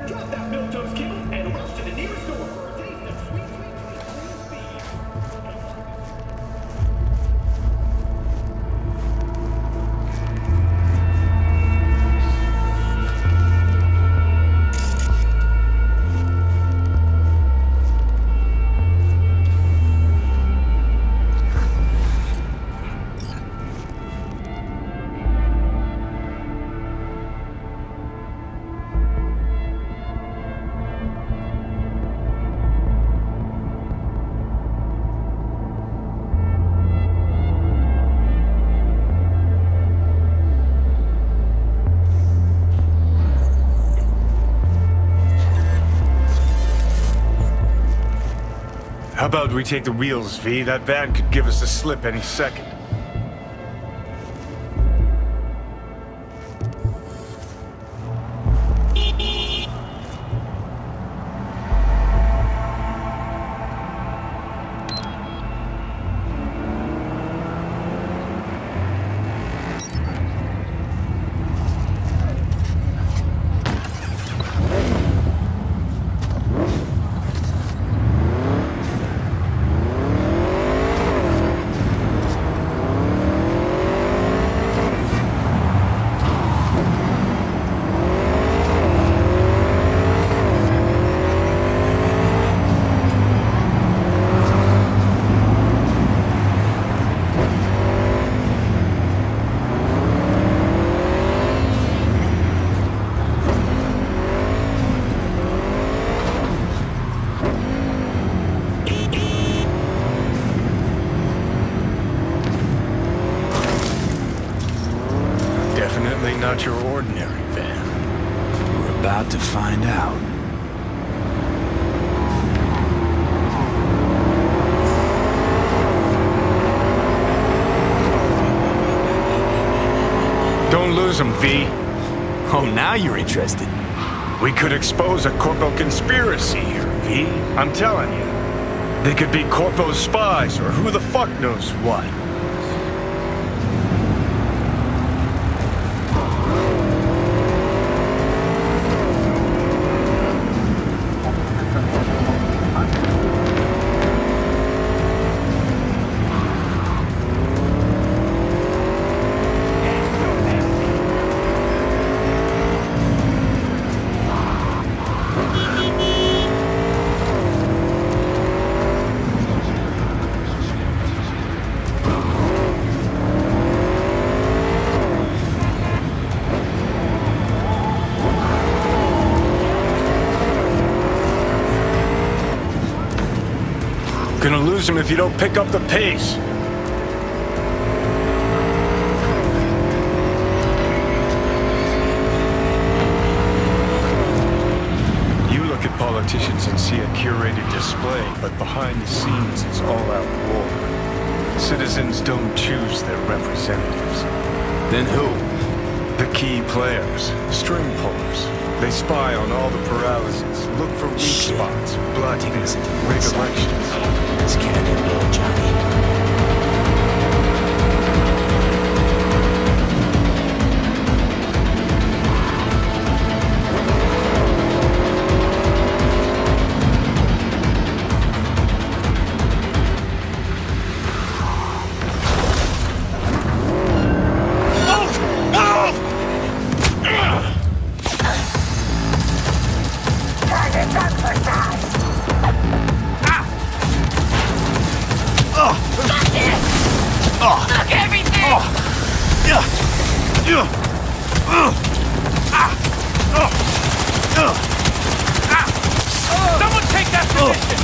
Drop that milquetoast kibble and rush to the nearest door for a taste of sweet, sweet, sweet How about we take the wheels, V? That van could give us a slip any second. Not your ordinary van. We're about to find out. Don't lose them, V. Oh, now you're interested. We could expose a Corpo conspiracy here, V. I'm telling you. They could be Corpo's spies, or who the fuck knows what. lose him if you don't pick up the pace. You look at politicians and see a curated display, but behind the scenes it's all-out war. Citizens don't choose their representatives. Then who? The key players, string pullers. They spy on all the paralyses, look for weak spots, blood taking us into rig elections. This can't end well, Johnny. Someone take that position!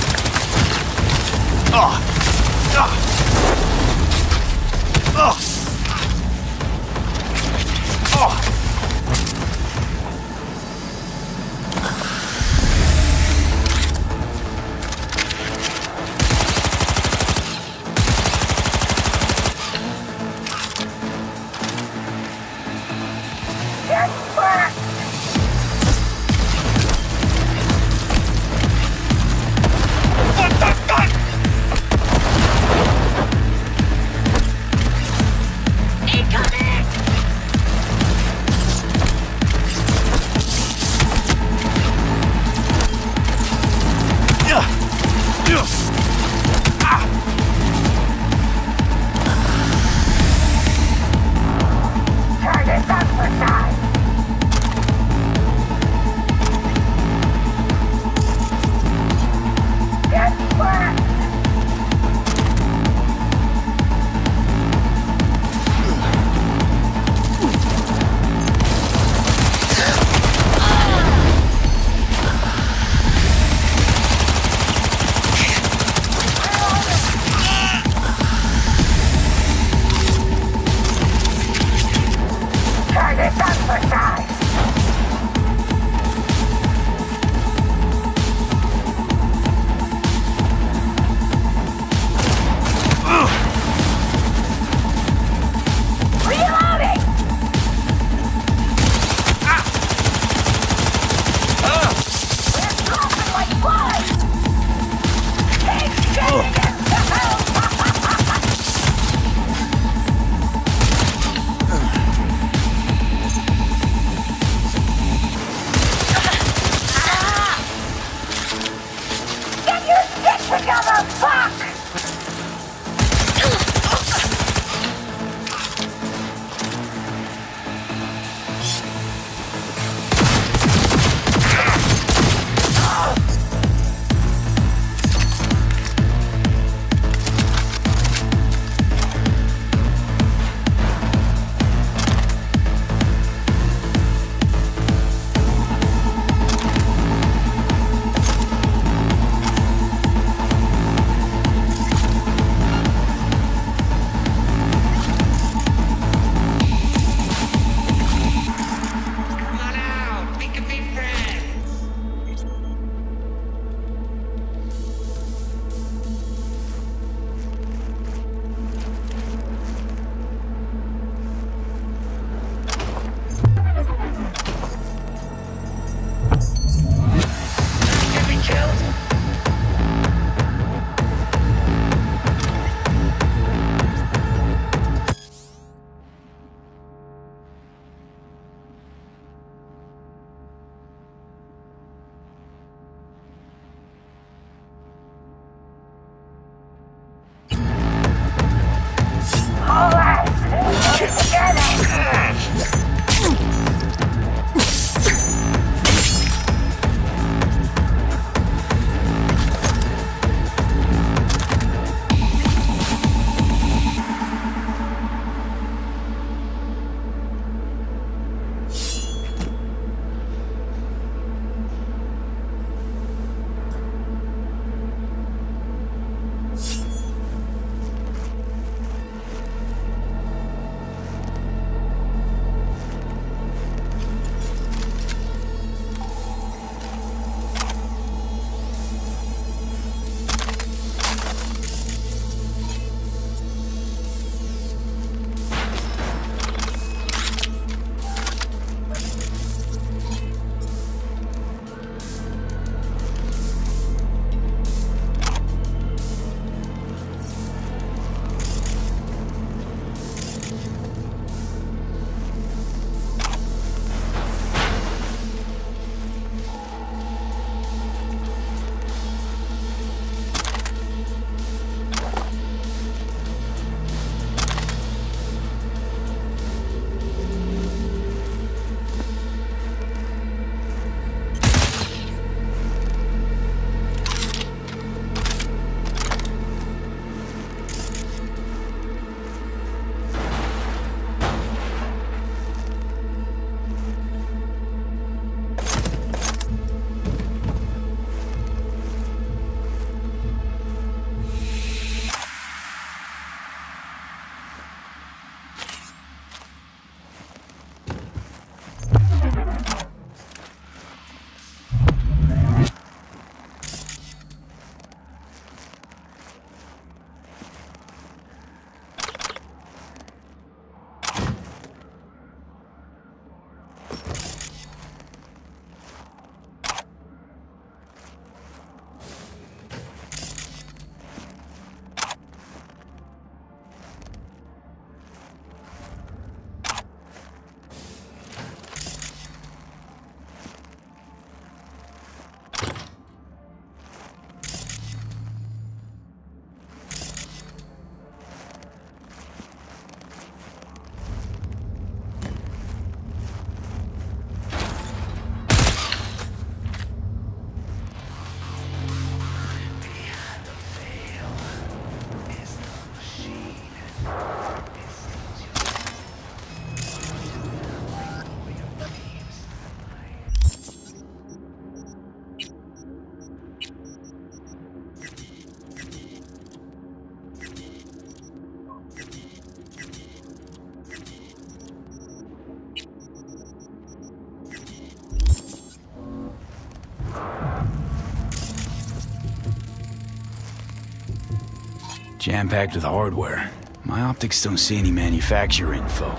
Jam-packed with hardware. My optics don't see any manufacturer info,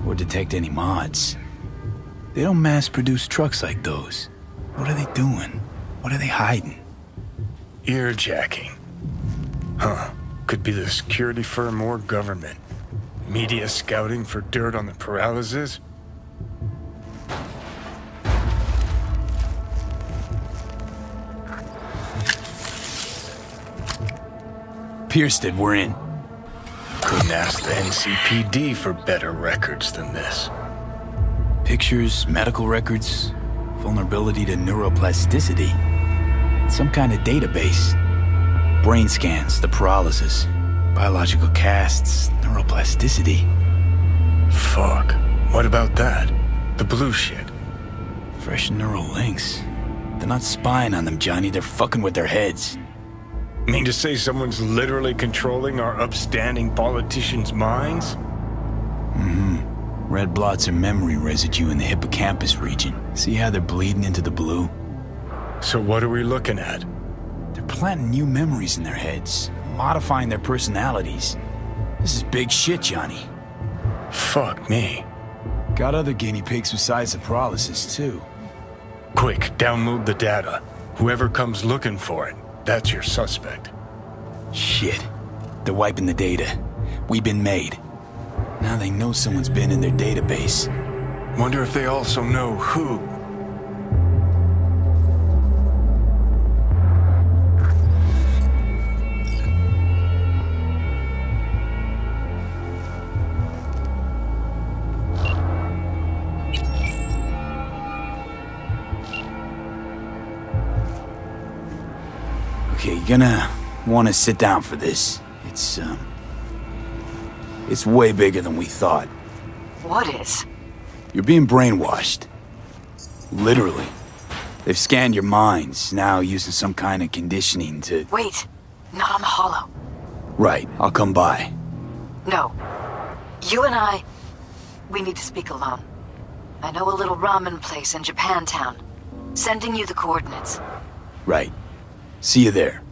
or detect any mods. They don't mass-produce trucks like those. What are they doing? What are they hiding? Earjacking. Huh. Could be the security firm or government. Media scouting for dirt on the paralysis? Pierced it, we're in. Couldn't ask the NCPD for better records than this. Pictures, medical records, vulnerability to neuroplasticity. Some kind of database. Brain scans, the paralysis, biological casts, neuroplasticity. Fuck. What about that? The blue shit. Fresh neural links. They're not spying on them, Johnny. They're fucking with their heads. Mean to say someone's literally controlling our upstanding politicians' minds? Mm-hmm. Red blots are memory residue in the hippocampus region. See how they're bleeding into the blue? So what are we looking at? They're planting new memories in their heads, modifying their personalities. This is big shit, Johnny. Fuck me. Got other guinea pigs besides the paralysis, too. Quick, download the data. Whoever comes looking for it, that's your suspect. Shit. They're wiping the data. We've been made. Now they know someone's been in their database. Wonder if they also know who. Okay, you're gonna want to sit down for this. It's way bigger than we thought. What is? You're being brainwashed. Literally. They've scanned your minds, now using some kind of conditioning to... Wait, not on the holo. Right, I'll come by. No. You and I, we need to speak alone. I know a little ramen place in Japantown. Sending you the coordinates. Right. See you there.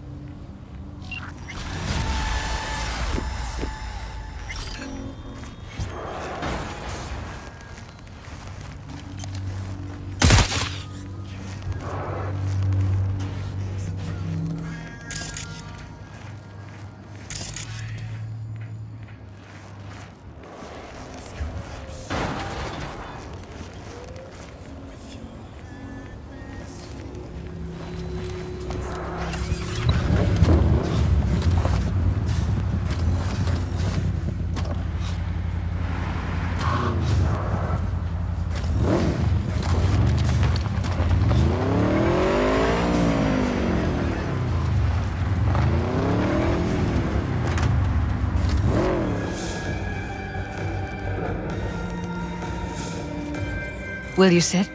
Will you sit?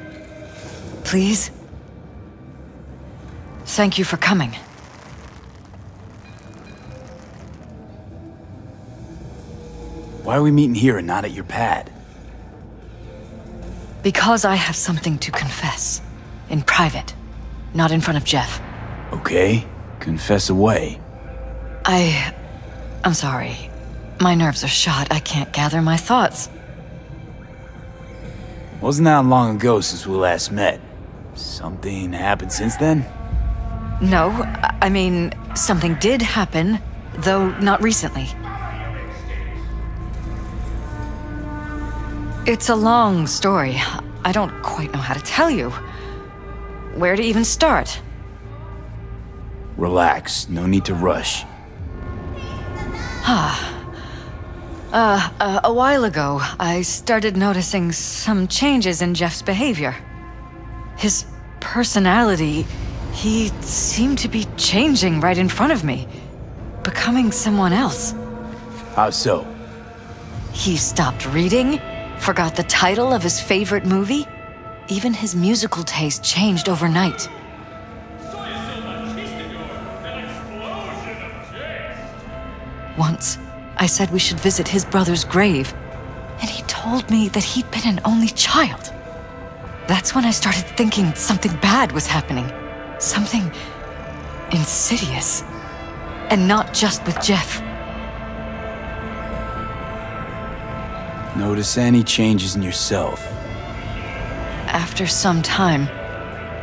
Please? Thank you for coming. Why are we meeting here and not at your pad? Because I have something to confess. In private. Not in front of Jeff. Okay, confess away. I'm sorry. My nerves are shot. I can't gather my thoughts. Wasn't that long ago since we last met? Something happened since then? No, I mean, something did happen, though not recently. It's a long story. I don't quite know how to tell you. Where to even start? Relax, no need to rush. A while ago, I started noticing some changes in Jeff's behavior. His personality, he seemed to be changing right in front of me, becoming someone else. How so? He stopped reading, forgot the title of his favorite movie. Even his musical taste changed overnight. Once, I said we should visit his brother's grave, and he told me that he'd been an only child. That's when I started thinking something bad was happening. Something insidious. And not just with Jeff. Notice any changes in yourself? After some time,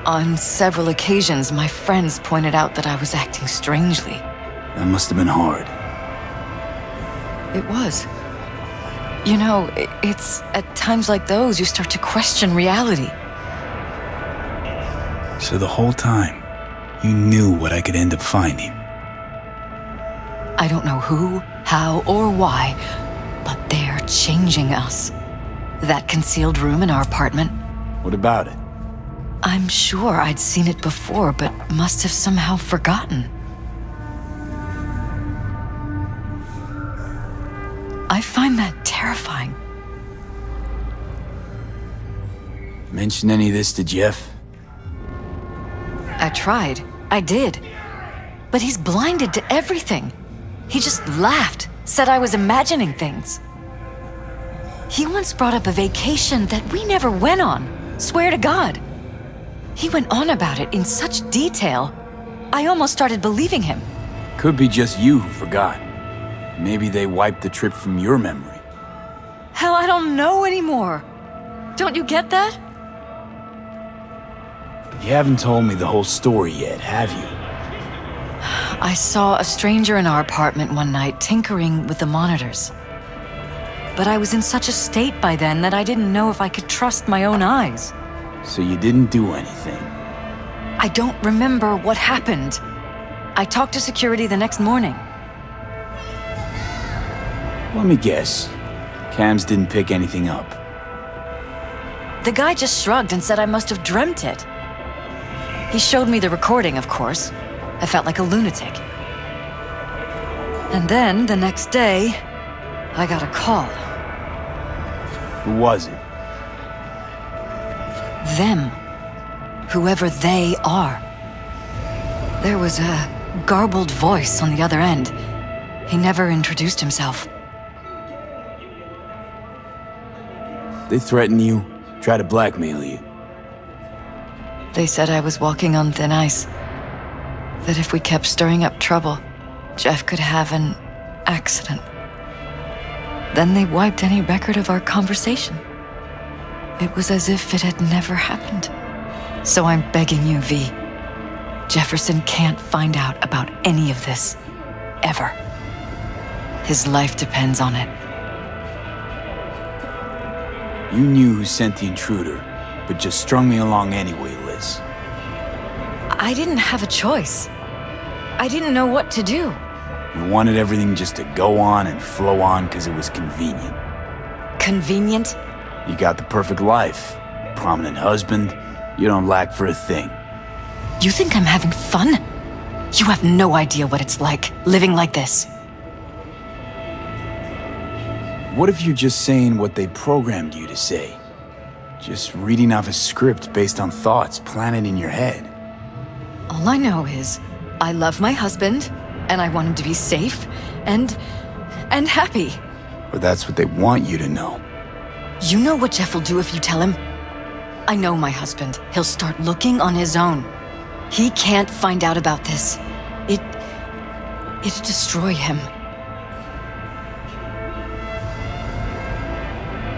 on several occasions, my friends pointed out that I was acting strangely. That must have been hard. It was. You know, it's at times like those you start to question reality. So the whole time, you knew what I could end up finding. I don't know who, how, or why, but they're changing us. That concealed room in our apartment. What about it? I'm sure I'd seen it before, but must have somehow forgotten. I find that terrifying. Mention any of this to Jeff? I tried. I did. But he's blinded to everything. He just laughed, said I was imagining things. He once brought up a vacation that we never went on. Swear to God. He went on about it in such detail, I almost started believing him. Could be just you who forgot. Maybe they wiped the trip from your memory. Hell, I don't know anymore. Don't you get that? You haven't told me the whole story yet, have you? I saw a stranger in our apartment one night tinkering with the monitors. But I was in such a state by then that I didn't know if I could trust my own eyes. So you didn't do anything? I don't remember what happened. I talked to security the next morning. Let me guess. Cams didn't pick anything up. The guy just shrugged and said I must have dreamt it. He showed me the recording, of course. I felt like a lunatic. And then, the next day, I got a call. Who was it? Them. Whoever they are. There was a garbled voice on the other end. He never introduced himself. They threaten you, try to blackmail you. They said I was walking on thin ice. That if we kept stirring up trouble, Jeff could have an accident. Then they wiped any record of our conversation. It was as if it had never happened. So I'm begging you, V. Jefferson can't find out about any of this. Ever. His life depends on it. You knew who sent the intruder, but just strung me along anyway, Liz. I didn't have a choice. I didn't know what to do. You wanted everything just to go on and flow on because it was convenient. Convenient? You got the perfect life. Prominent husband. You don't lack for a thing. You think I'm having fun? You have no idea what it's like, living like this. What if you're just saying what they programmed you to say? Just reading off a script based on thoughts planted in your head. All I know is, I love my husband, and I want him to be safe, and happy. Or that's what they want you to know. You know what Jeff will do if you tell him? I know my husband. He'll start looking on his own. He can't find out about this. It'd destroy him.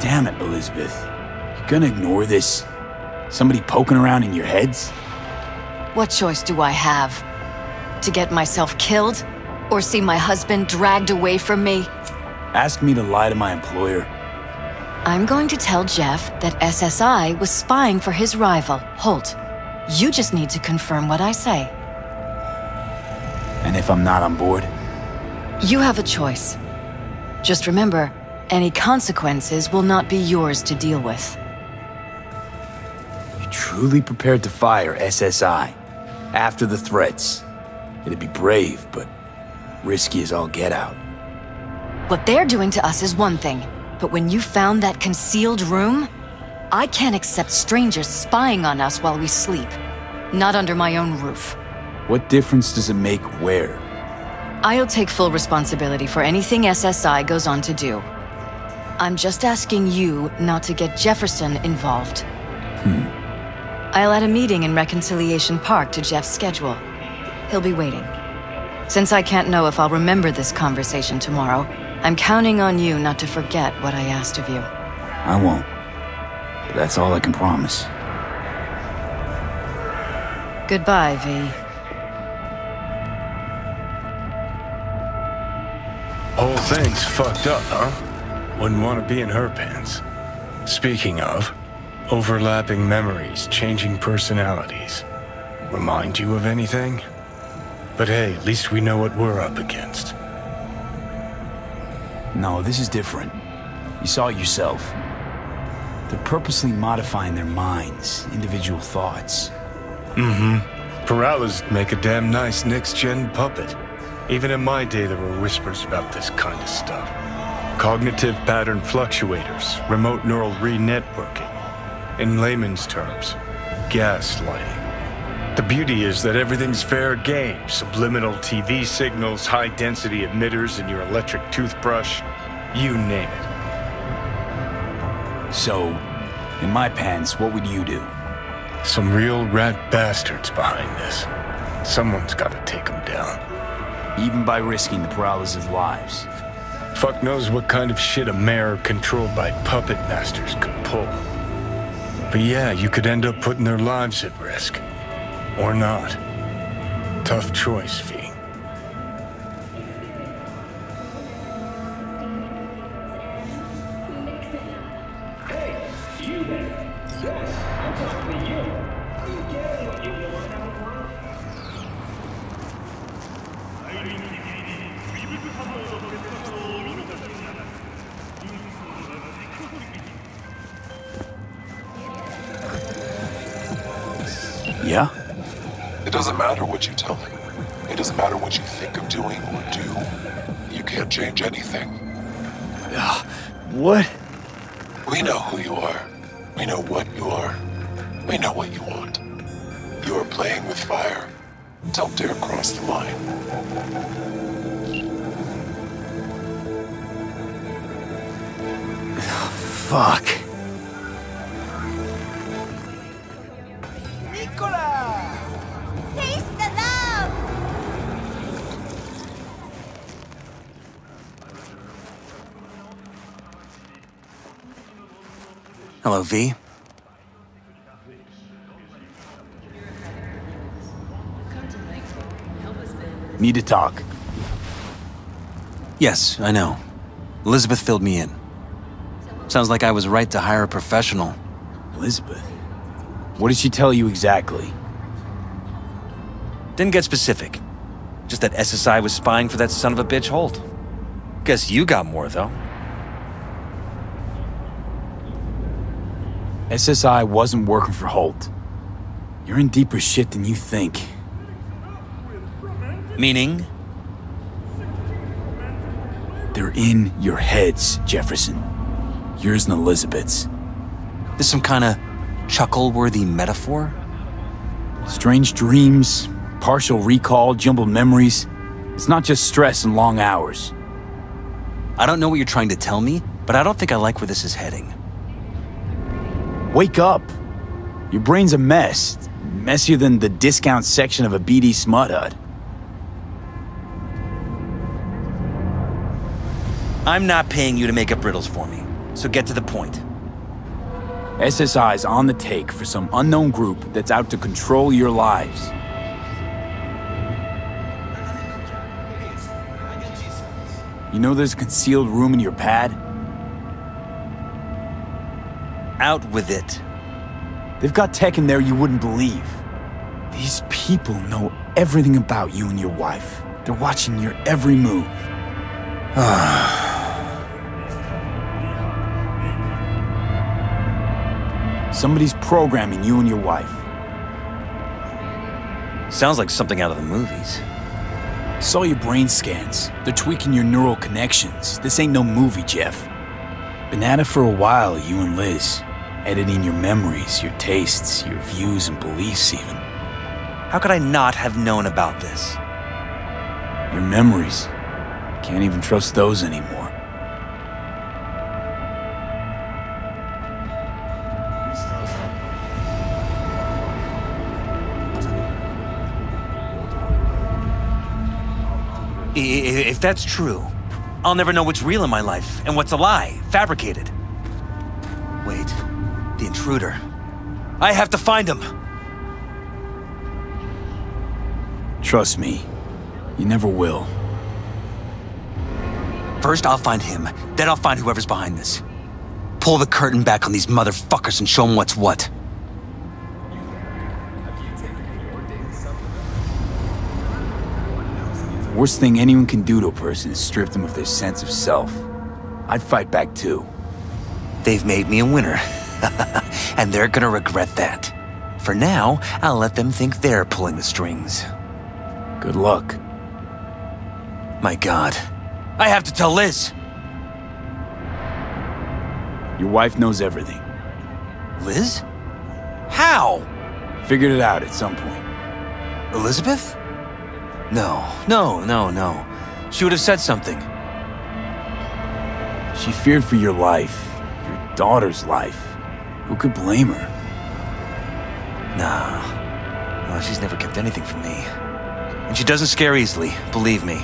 Damn it, Elizabeth. You Gonna ignore this? Somebody poking around in your heads? What choice do I have? To get myself killed? Or see my husband dragged away from me? Ask me to lie to my employer. I'm going to tell Jeff that SSI was spying for his rival, Holt. You just need to confirm what I say. And if I'm not on board? You have a choice. Just remember, any consequences will not be yours to deal with. You're truly prepared to fire SSI after the threats. It'd be brave, but risky as all get out. What they're doing to us is one thing, but when you found that concealed room, I can't accept strangers spying on us while we sleep. Not under my own roof. What difference does it make where? I'll take full responsibility for anything SSI goes on to do. I'm just asking you not to get Jefferson involved. I'll add a meeting in Reconciliation Park to Jeff's schedule. He'll be waiting. Since I can't know if I'll remember this conversation tomorrow, I'm counting on you not to forget what I asked of you. I won't. But that's all I can promise. Goodbye, V. Whole thing's fucked up, huh? Wouldn't want to be in her pants. Speaking of, overlapping memories, changing personalities. Remind you of anything? But hey, at least we know what we're up against. No, this is different. You saw it yourself. They're purposely modifying their minds, individual thoughts. Peralta's make a damn nice next-gen puppet. Even in my day, there were whispers about this kind of stuff. Cognitive pattern fluctuators, remote neural re-networking. In layman's terms, gaslighting. The beauty is that everything's fair game. Subliminal TV signals, high-density emitters in your electric toothbrush. You name it. So, in my pants, what would you do? Some real rat bastards behind this. Someone's gotta take them down. Even by risking the Peraltas' lives. Fuck knows what kind of shit a mayor controlled by puppet masters could pull. But yeah, you could end up putting their lives at risk. Or not. Tough choice, V. Yeah? It doesn't matter what you tell me. It doesn't matter what you think of doing or do. You can't change anything. What? We know who you are. We know what you are. We know what you want. You are playing with fire. Don't dare cross the line. Fuck. Hello, V. Need to talk. Yes, I know. Elizabeth filled me in. Sounds like I was right to hire a professional. Elizabeth? What did she tell you exactly? Didn't get specific. Just that SSI was spying for that son of a bitch Holt. Guess you got more, though. SSI wasn't working for Holt. You're in deeper shit than you think. Meaning? They're in your heads, Jefferson. Yours and Elizabeth's. This some kind of chuckle-worthy metaphor? Strange dreams, partial recall, jumbled memories. It's not just stress and long hours. I don't know what you're trying to tell me, but I don't think I like where this is heading. Wake up. Your brain's a mess. Messier than the discount section of a BD smut hut. I'm not paying you to make up riddles for me, so get to the point. SSI's on the take for some unknown group that's out to control your lives. You know there's a concealed room in your pad? Out with it. They've got tech in there you wouldn't believe. These people know everything about you and your wife. They're watching your every move. Somebody's programming you and your wife. Sounds like something out of the movies. Saw your brain scans. They're tweaking your neural connections. This ain't no movie, Jeff. Been at it for a while, you and Liz. Editing your memories, your tastes, your views and beliefs even. How could I not have known about this? Your memories. Can't even trust those anymore. If that's true, I'll never know what's real in my life and what's a lie, fabricated. Wait, the intruder. I have to find him! Trust me, you never will. First I'll find him, then I'll find whoever's behind this. Pull the curtain back on these motherfuckers and show them what's what. Worst thing anyone can do to a person is strip them of their sense of self. I'd fight back too. They've made me a winner. And they're gonna regret that. For now, I'll let them think they're pulling the strings. Good luck. My God. I have to tell Liz! Your wife knows everything. Liz? How? Figured it out at some point. Elizabeth? No. She would have said something. She feared for your life, your daughter's life. Who could blame her? Nah. No, she's never kept anything from me. And she doesn't scare easily, believe me.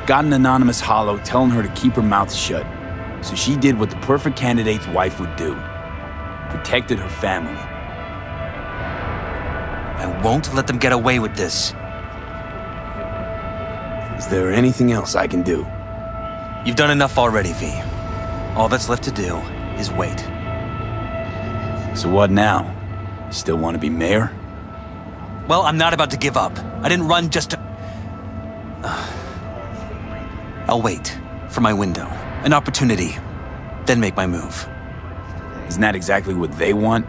Got an anonymous holo telling her to keep her mouth shut. So she did what the perfect candidate's wife would do. Protected her family. I won't let them get away with this. Is there anything else I can do? You've done enough already, V. All that's left to do is wait. So what now? You still want to be mayor? Well, I'm not about to give up. I didn't run just to... I'll wait for my window, an opportunity, then make my move. Isn't that exactly what they want?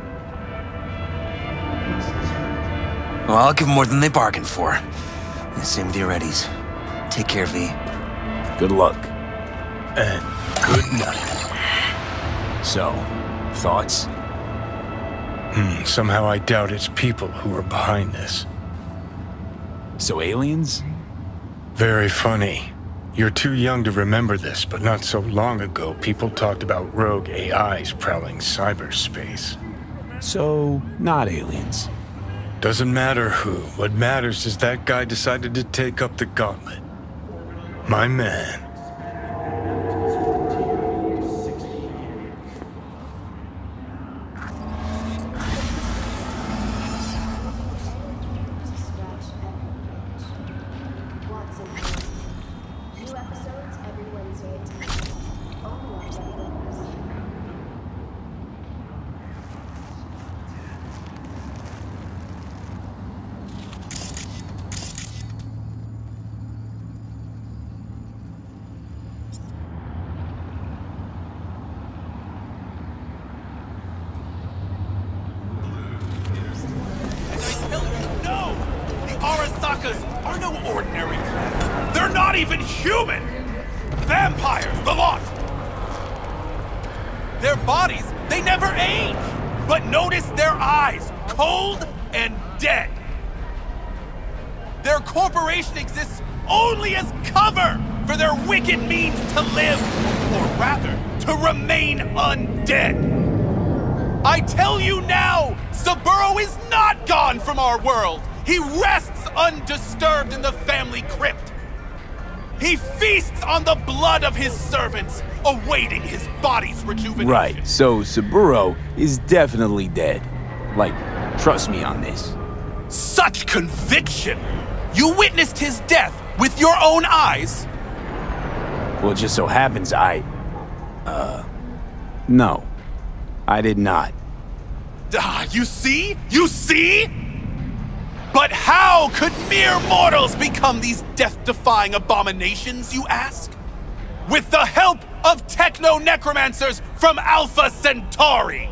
Well, I'll give them more than they bargained for. Same with your Eddies. Take care, V. Good luck. And good night. So, thoughts? Somehow I doubt it's people who are behind this. So aliens? Very funny. You're too young to remember this, but not so long ago, people talked about rogue AIs prowling cyberspace. So, not aliens. Doesn't matter who. What matters is that guy decided to take up the gauntlet. My man. Are no ordinary threat. They're not even human! Vampires, the lot! Their bodies, they never age! But notice their eyes, cold and dead! Their corporation exists only as cover for their wicked means to live, or rather, to remain undead! I tell you now, Saburo is not gone from our world! He rests undisturbed in the family crypt. He feasts on the blood of his servants, awaiting his body's rejuvenation. Right, so Saburo is definitely dead. Like, trust me on this. Such conviction! You witnessed his death with your own eyes? Well, it just so happens no. I did not. You see? You see? But how could mere mortals become these death-defying abominations, you ask? With the help of techno-necromancers from Alpha Centauri!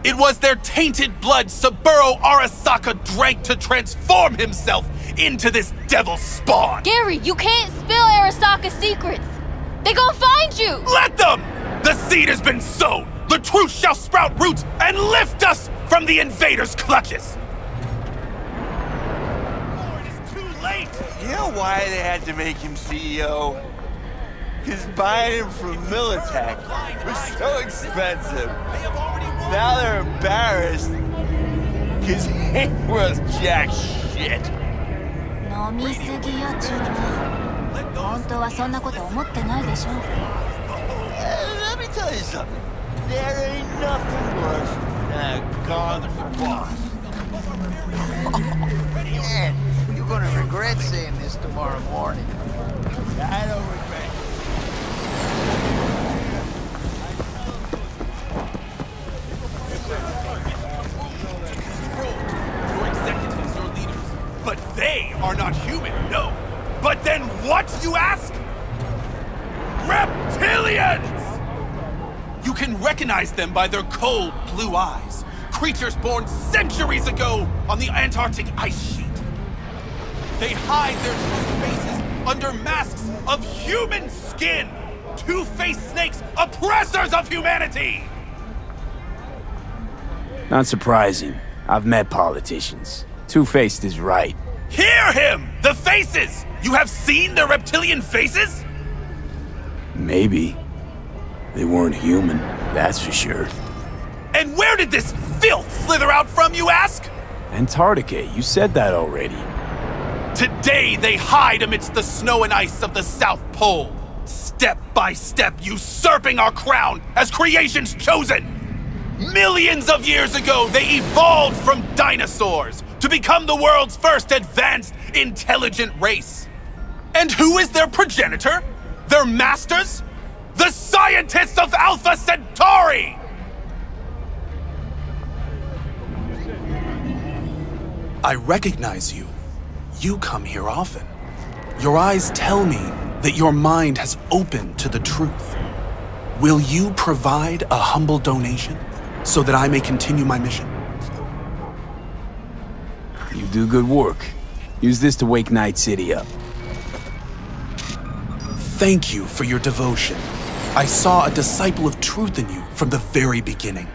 It was their tainted blood Saburo Arasaka drank to transform himself into this devil spawn! Gary, you can't spill Arasaka's secrets! They gon' find you! Let them! The seed has been sown! The truth shall sprout roots and lift us from the invaders' clutches! You know why they had to make him CEO? Because buying him from Militech was so expensive. Now they're embarrassed because he was jack shit. 飲みすぎよ、チューナ。本当はそんなこと思ってないでしょ。Let me tell you something. There ain't nothing worse than a gone boss. Man, you're gonna regret saying this tomorrow morning. I don't regret it. Your executives, your leaders. But they are not human, no. But then what, you ask? Reptilians! You can recognize them by their cold blue eyes. Creatures born centuries ago on the Antarctic ice sheet. They hide their true faces under masks of human skin. Two-faced snakes, oppressors of humanity! Not surprising. I've met politicians. Two-faced is right. Hear him! The faces! You have seen their reptilian faces? Maybe. They weren't human, that's for sure. And where did this filth slither out from, you ask? Antarctica, you said that already. Today they hide amidst the snow and ice of the South Pole, step by step usurping our crown as creation's chosen. Millions of years ago, they evolved from dinosaurs to become the world's first advanced, intelligent race. And who is their progenitor? Their masters? The scientists of Alpha Centauri! I recognize you. You come here often. Your eyes tell me that your mind has opened to the truth. Will you provide a humble donation so that I may continue my mission? You do good work. Use this to wake Night City up. Thank you for your devotion. I saw a disciple of truth in you from the very beginning.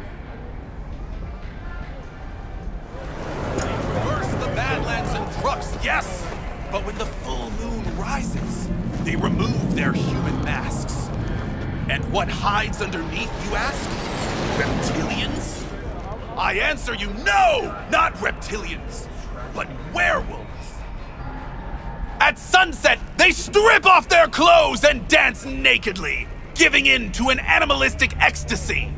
Burst the Badlands and trucks, yes! But when the full moon rises, they remove their human masks. And what hides underneath, you ask? Reptilians? I answer you, no! Not reptilians, but werewolves. At sunset, they strip off their clothes and dance nakedly, giving in to an animalistic ecstasy.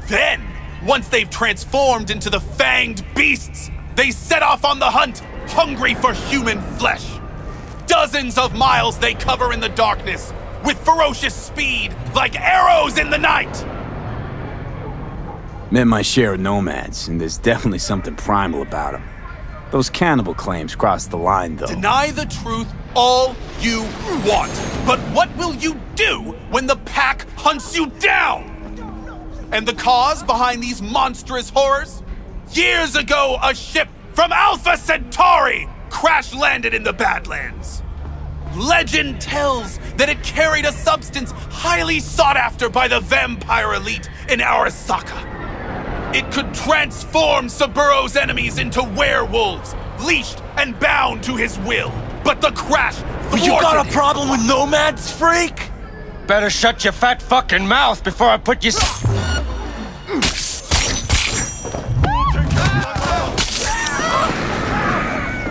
Then, once they've transformed into the fanged beasts, they set off on the hunt, hungry for human flesh. Dozens of miles they cover in the darkness, with ferocious speed, like arrows in the night. Met my share of nomads, and there's definitely something primal about them. Those cannibal claims cross the line, though. Deny the truth all you want, but what will you do when the pack hunts you down? And the cause behind these monstrous horrors? Years ago, a ship from Alpha Centauri crash-landed in the Badlands. Legend tells that it carried a substance highly sought after by the vampire elite in Arasaka. It could transform Saburo's enemies into werewolves, leashed and bound to his will. But the crash thwarted You got a his problem with nomads, freak? Better shut your fat fucking mouth before I put you...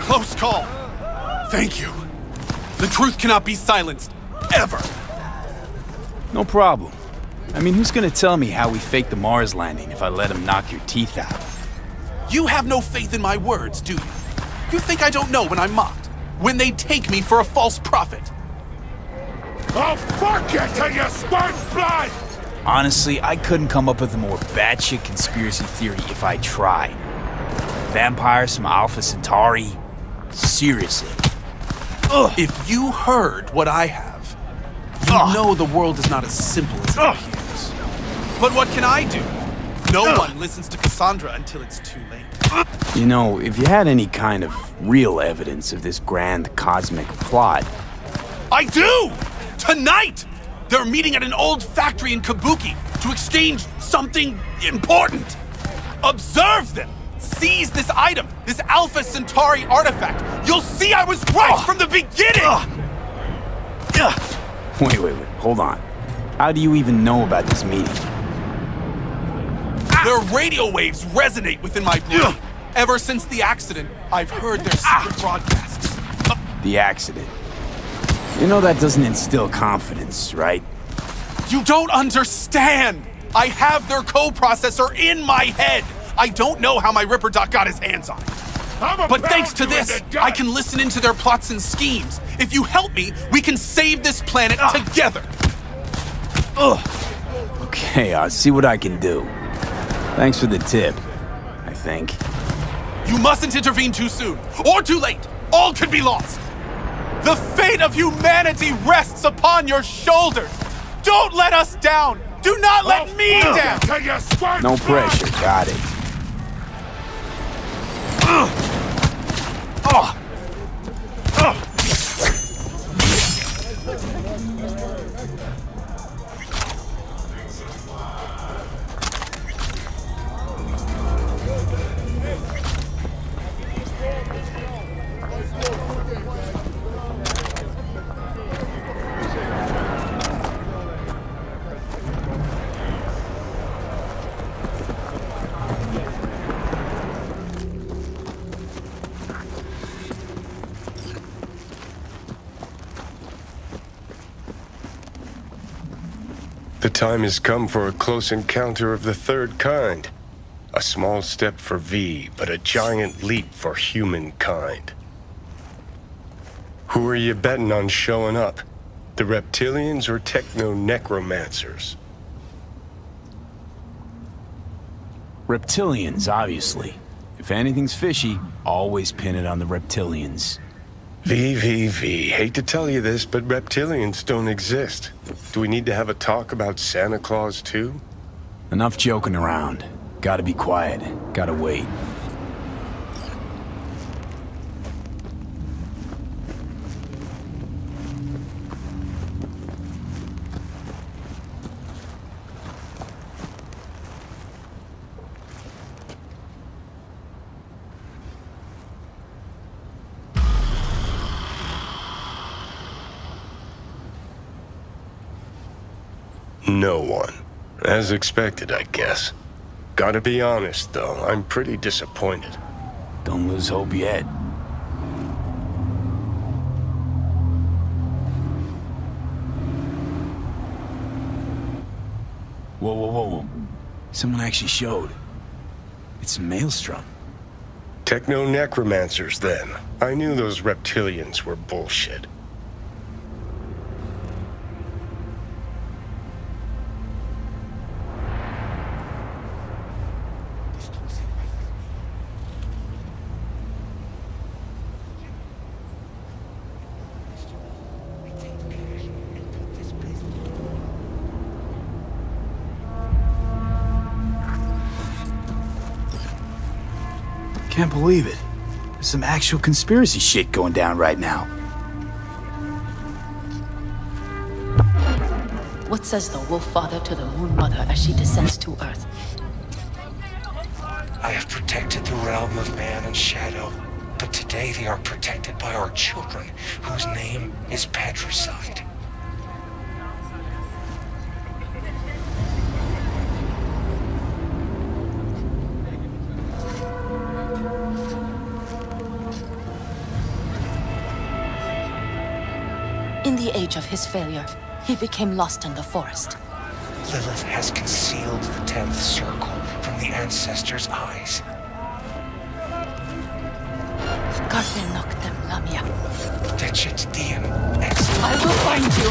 Close call. Thank you. The truth cannot be silenced. Ever. No problem. I mean, who's gonna tell me how we faked the Mars landing if I let him knock your teeth out? You have no faith in my words, do you? You think I don't know when I'm mocked? When they take me for a false prophet? I'll fuck you till you spurt blood! Honestly, I couldn't come up with a more batshit conspiracy theory if I tried. Vampires from Alpha Centauri? Seriously. Ugh. If you heard what I have, you know the world is not as simple as it appears. But what can I do? No one listens to Cassandra until it's too late. You know, if you had any kind of real evidence of this grand cosmic plot... I do! Tonight! They're meeting at an old factory in Kabuki to exchange something important. Observe them! Seize this item, this Alpha Centauri artifact. You'll see I was right from the beginning! Wait, hold on. How do you even know about this meeting? Their radio waves resonate within my brain. Ever since the accident, I've heard their secret broadcasts. The accident. You know that doesn't instill confidence, right? You don't understand! I have their co-processor in my head! I don't know how my Ripper Doc got his hands on it. But thanks to this, I can listen into their plots and schemes. If you help me, we can save this planet together! Okay, I'll see what I can do. Thanks for the tip, I think. You mustn't intervene too soon, or too late. All could be lost. The fate of humanity rests upon your shoulders. Don't let us down. Do not let me down. No pressure, got it. The time has come for a close encounter of the third kind. A small step for V, but a giant leap for humankind. Who are you betting on showing up? The reptilians or techno-necromancers? Reptilians, obviously. If anything's fishy, always pin it on the reptilians. V. Hate to tell you this, but reptilians don't exist. Do we need to have a talk about Santa Claus, too? Enough joking around. Gotta be quiet. Gotta wait. No one. As expected, I guess. Gotta be honest, though, I'm pretty disappointed. Don't lose hope yet. Whoa. Someone actually showed. It's a maelstrom. Techno-necromancers, then. I knew those reptilians were bullshit. Can't believe it. There's some actual conspiracy shit going down right now. What says the Wolf Father to the Moon Mother as she descends to Earth? I have protected the realm of man and shadow, but today they are protected by our children, whose name is patricide. In the age of his failure, he became lost in the forest. Lilith has concealed the 10th circle from the ancestors' eyes. Garden Noctem Lamia. Decet Diem. I will find you.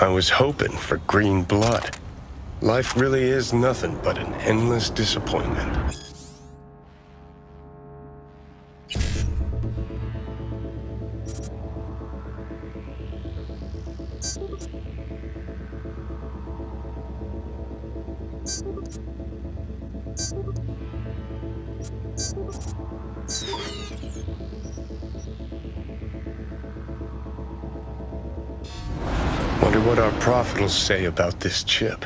I was hoping for green blood. Life really is nothing but an endless disappointment. Wonder what our prophet will say about this chip.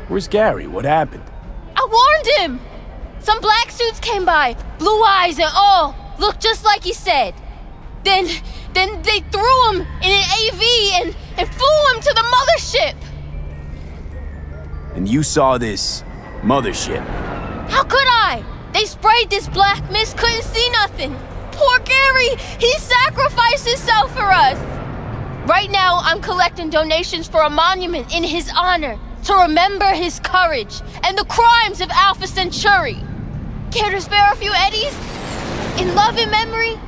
Where's Gary? What happened? I warned him! Some black suits came by, blue eyes and all, looked just like he said. Then they threw him in an AV and flew him to the mothership! And you saw this mothership? How could I? They sprayed this black mist, couldn't see nothing. Poor Gary, he sacrificed himself for us. Right now, I'm collecting donations for a monument in his honor, to remember his courage and the crimes of Alpha Centauri. Care to spare a few eddies? In love and memory?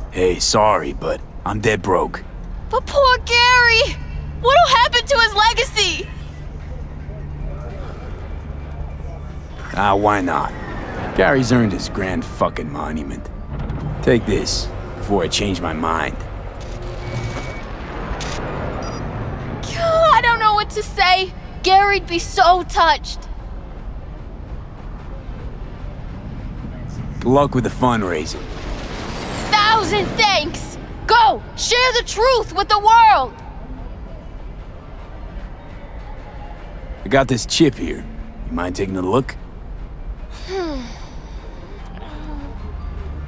Hey, sorry, but I'm dead broke. But poor Gary! What'll happen to his legacy? Why not? Gary's earned his grand fucking monument. Take this, before I change my mind. I don't know what to say. Gary'd be so touched. Good luck with the fundraising. 1,000 thanks! Go! Share the truth with the world! I got this chip here. You mind taking a look?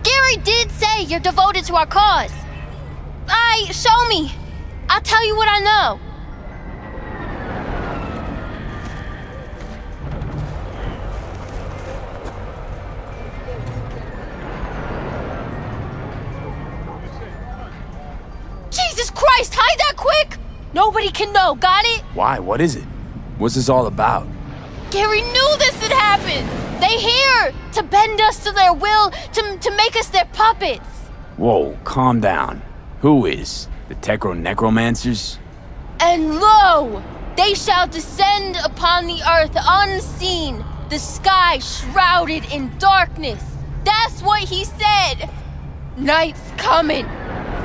Gary did say you're devoted to our cause. Show me. I'll tell you what I know. Jesus Christ, hide that quick! Nobody can know, got it? Why? What is it? What's this all about? Gary knew this had happened! They here to bend us to their will, to make us their puppets! Whoa, calm down. Who is? The Necromancers? And lo! They shall descend upon the earth unseen, the sky shrouded in darkness. That's what he said! Night's coming!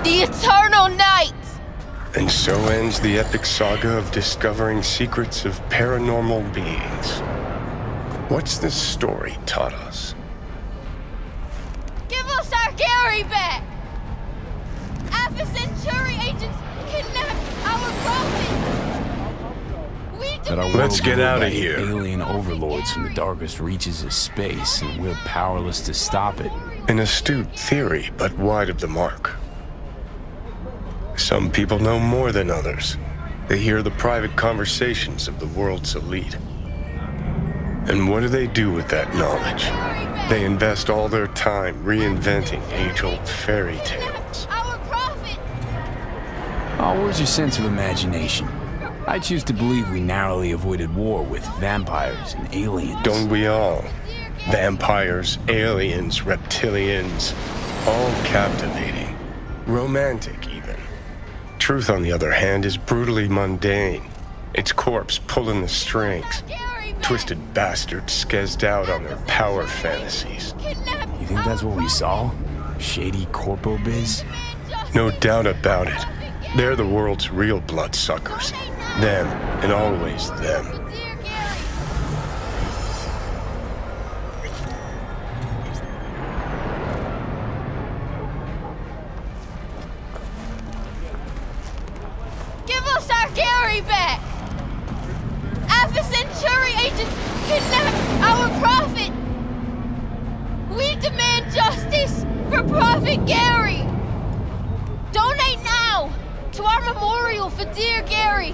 The eternal night! And so ends the epic saga of discovering secrets of paranormal beings. What's this story taught us? Give us our Gary back! Alpha Centauri agents kidnapped our prophet! Let's get out of here. Alien overlords from the darkest reaches of space, and we're powerless to stop it. An astute theory, but wide of the mark. Some people know more than others. They hear the private conversations of the world's elite. And what do they do with that knowledge? They invest all their time reinventing age-old fairy tales. Oh, where's your sense of imagination? I choose to believe we narrowly avoided war with vampires and aliens. Don't we all? Vampires, aliens, reptilians, all captivating. Romantic, even. Truth, on the other hand, is brutally mundane. Its corpse pulling the strings. Twisted bastards skezzed out on their power fantasies. You think that's what we saw? Shady corpo biz? No doubt about it. They're the world's real bloodsuckers. Them, and always them. Give us our Gary back! Alpha Centauri agents kidnapped our prophet! We demand justice for Prophet Gary! Donate now to our memorial for dear Gary!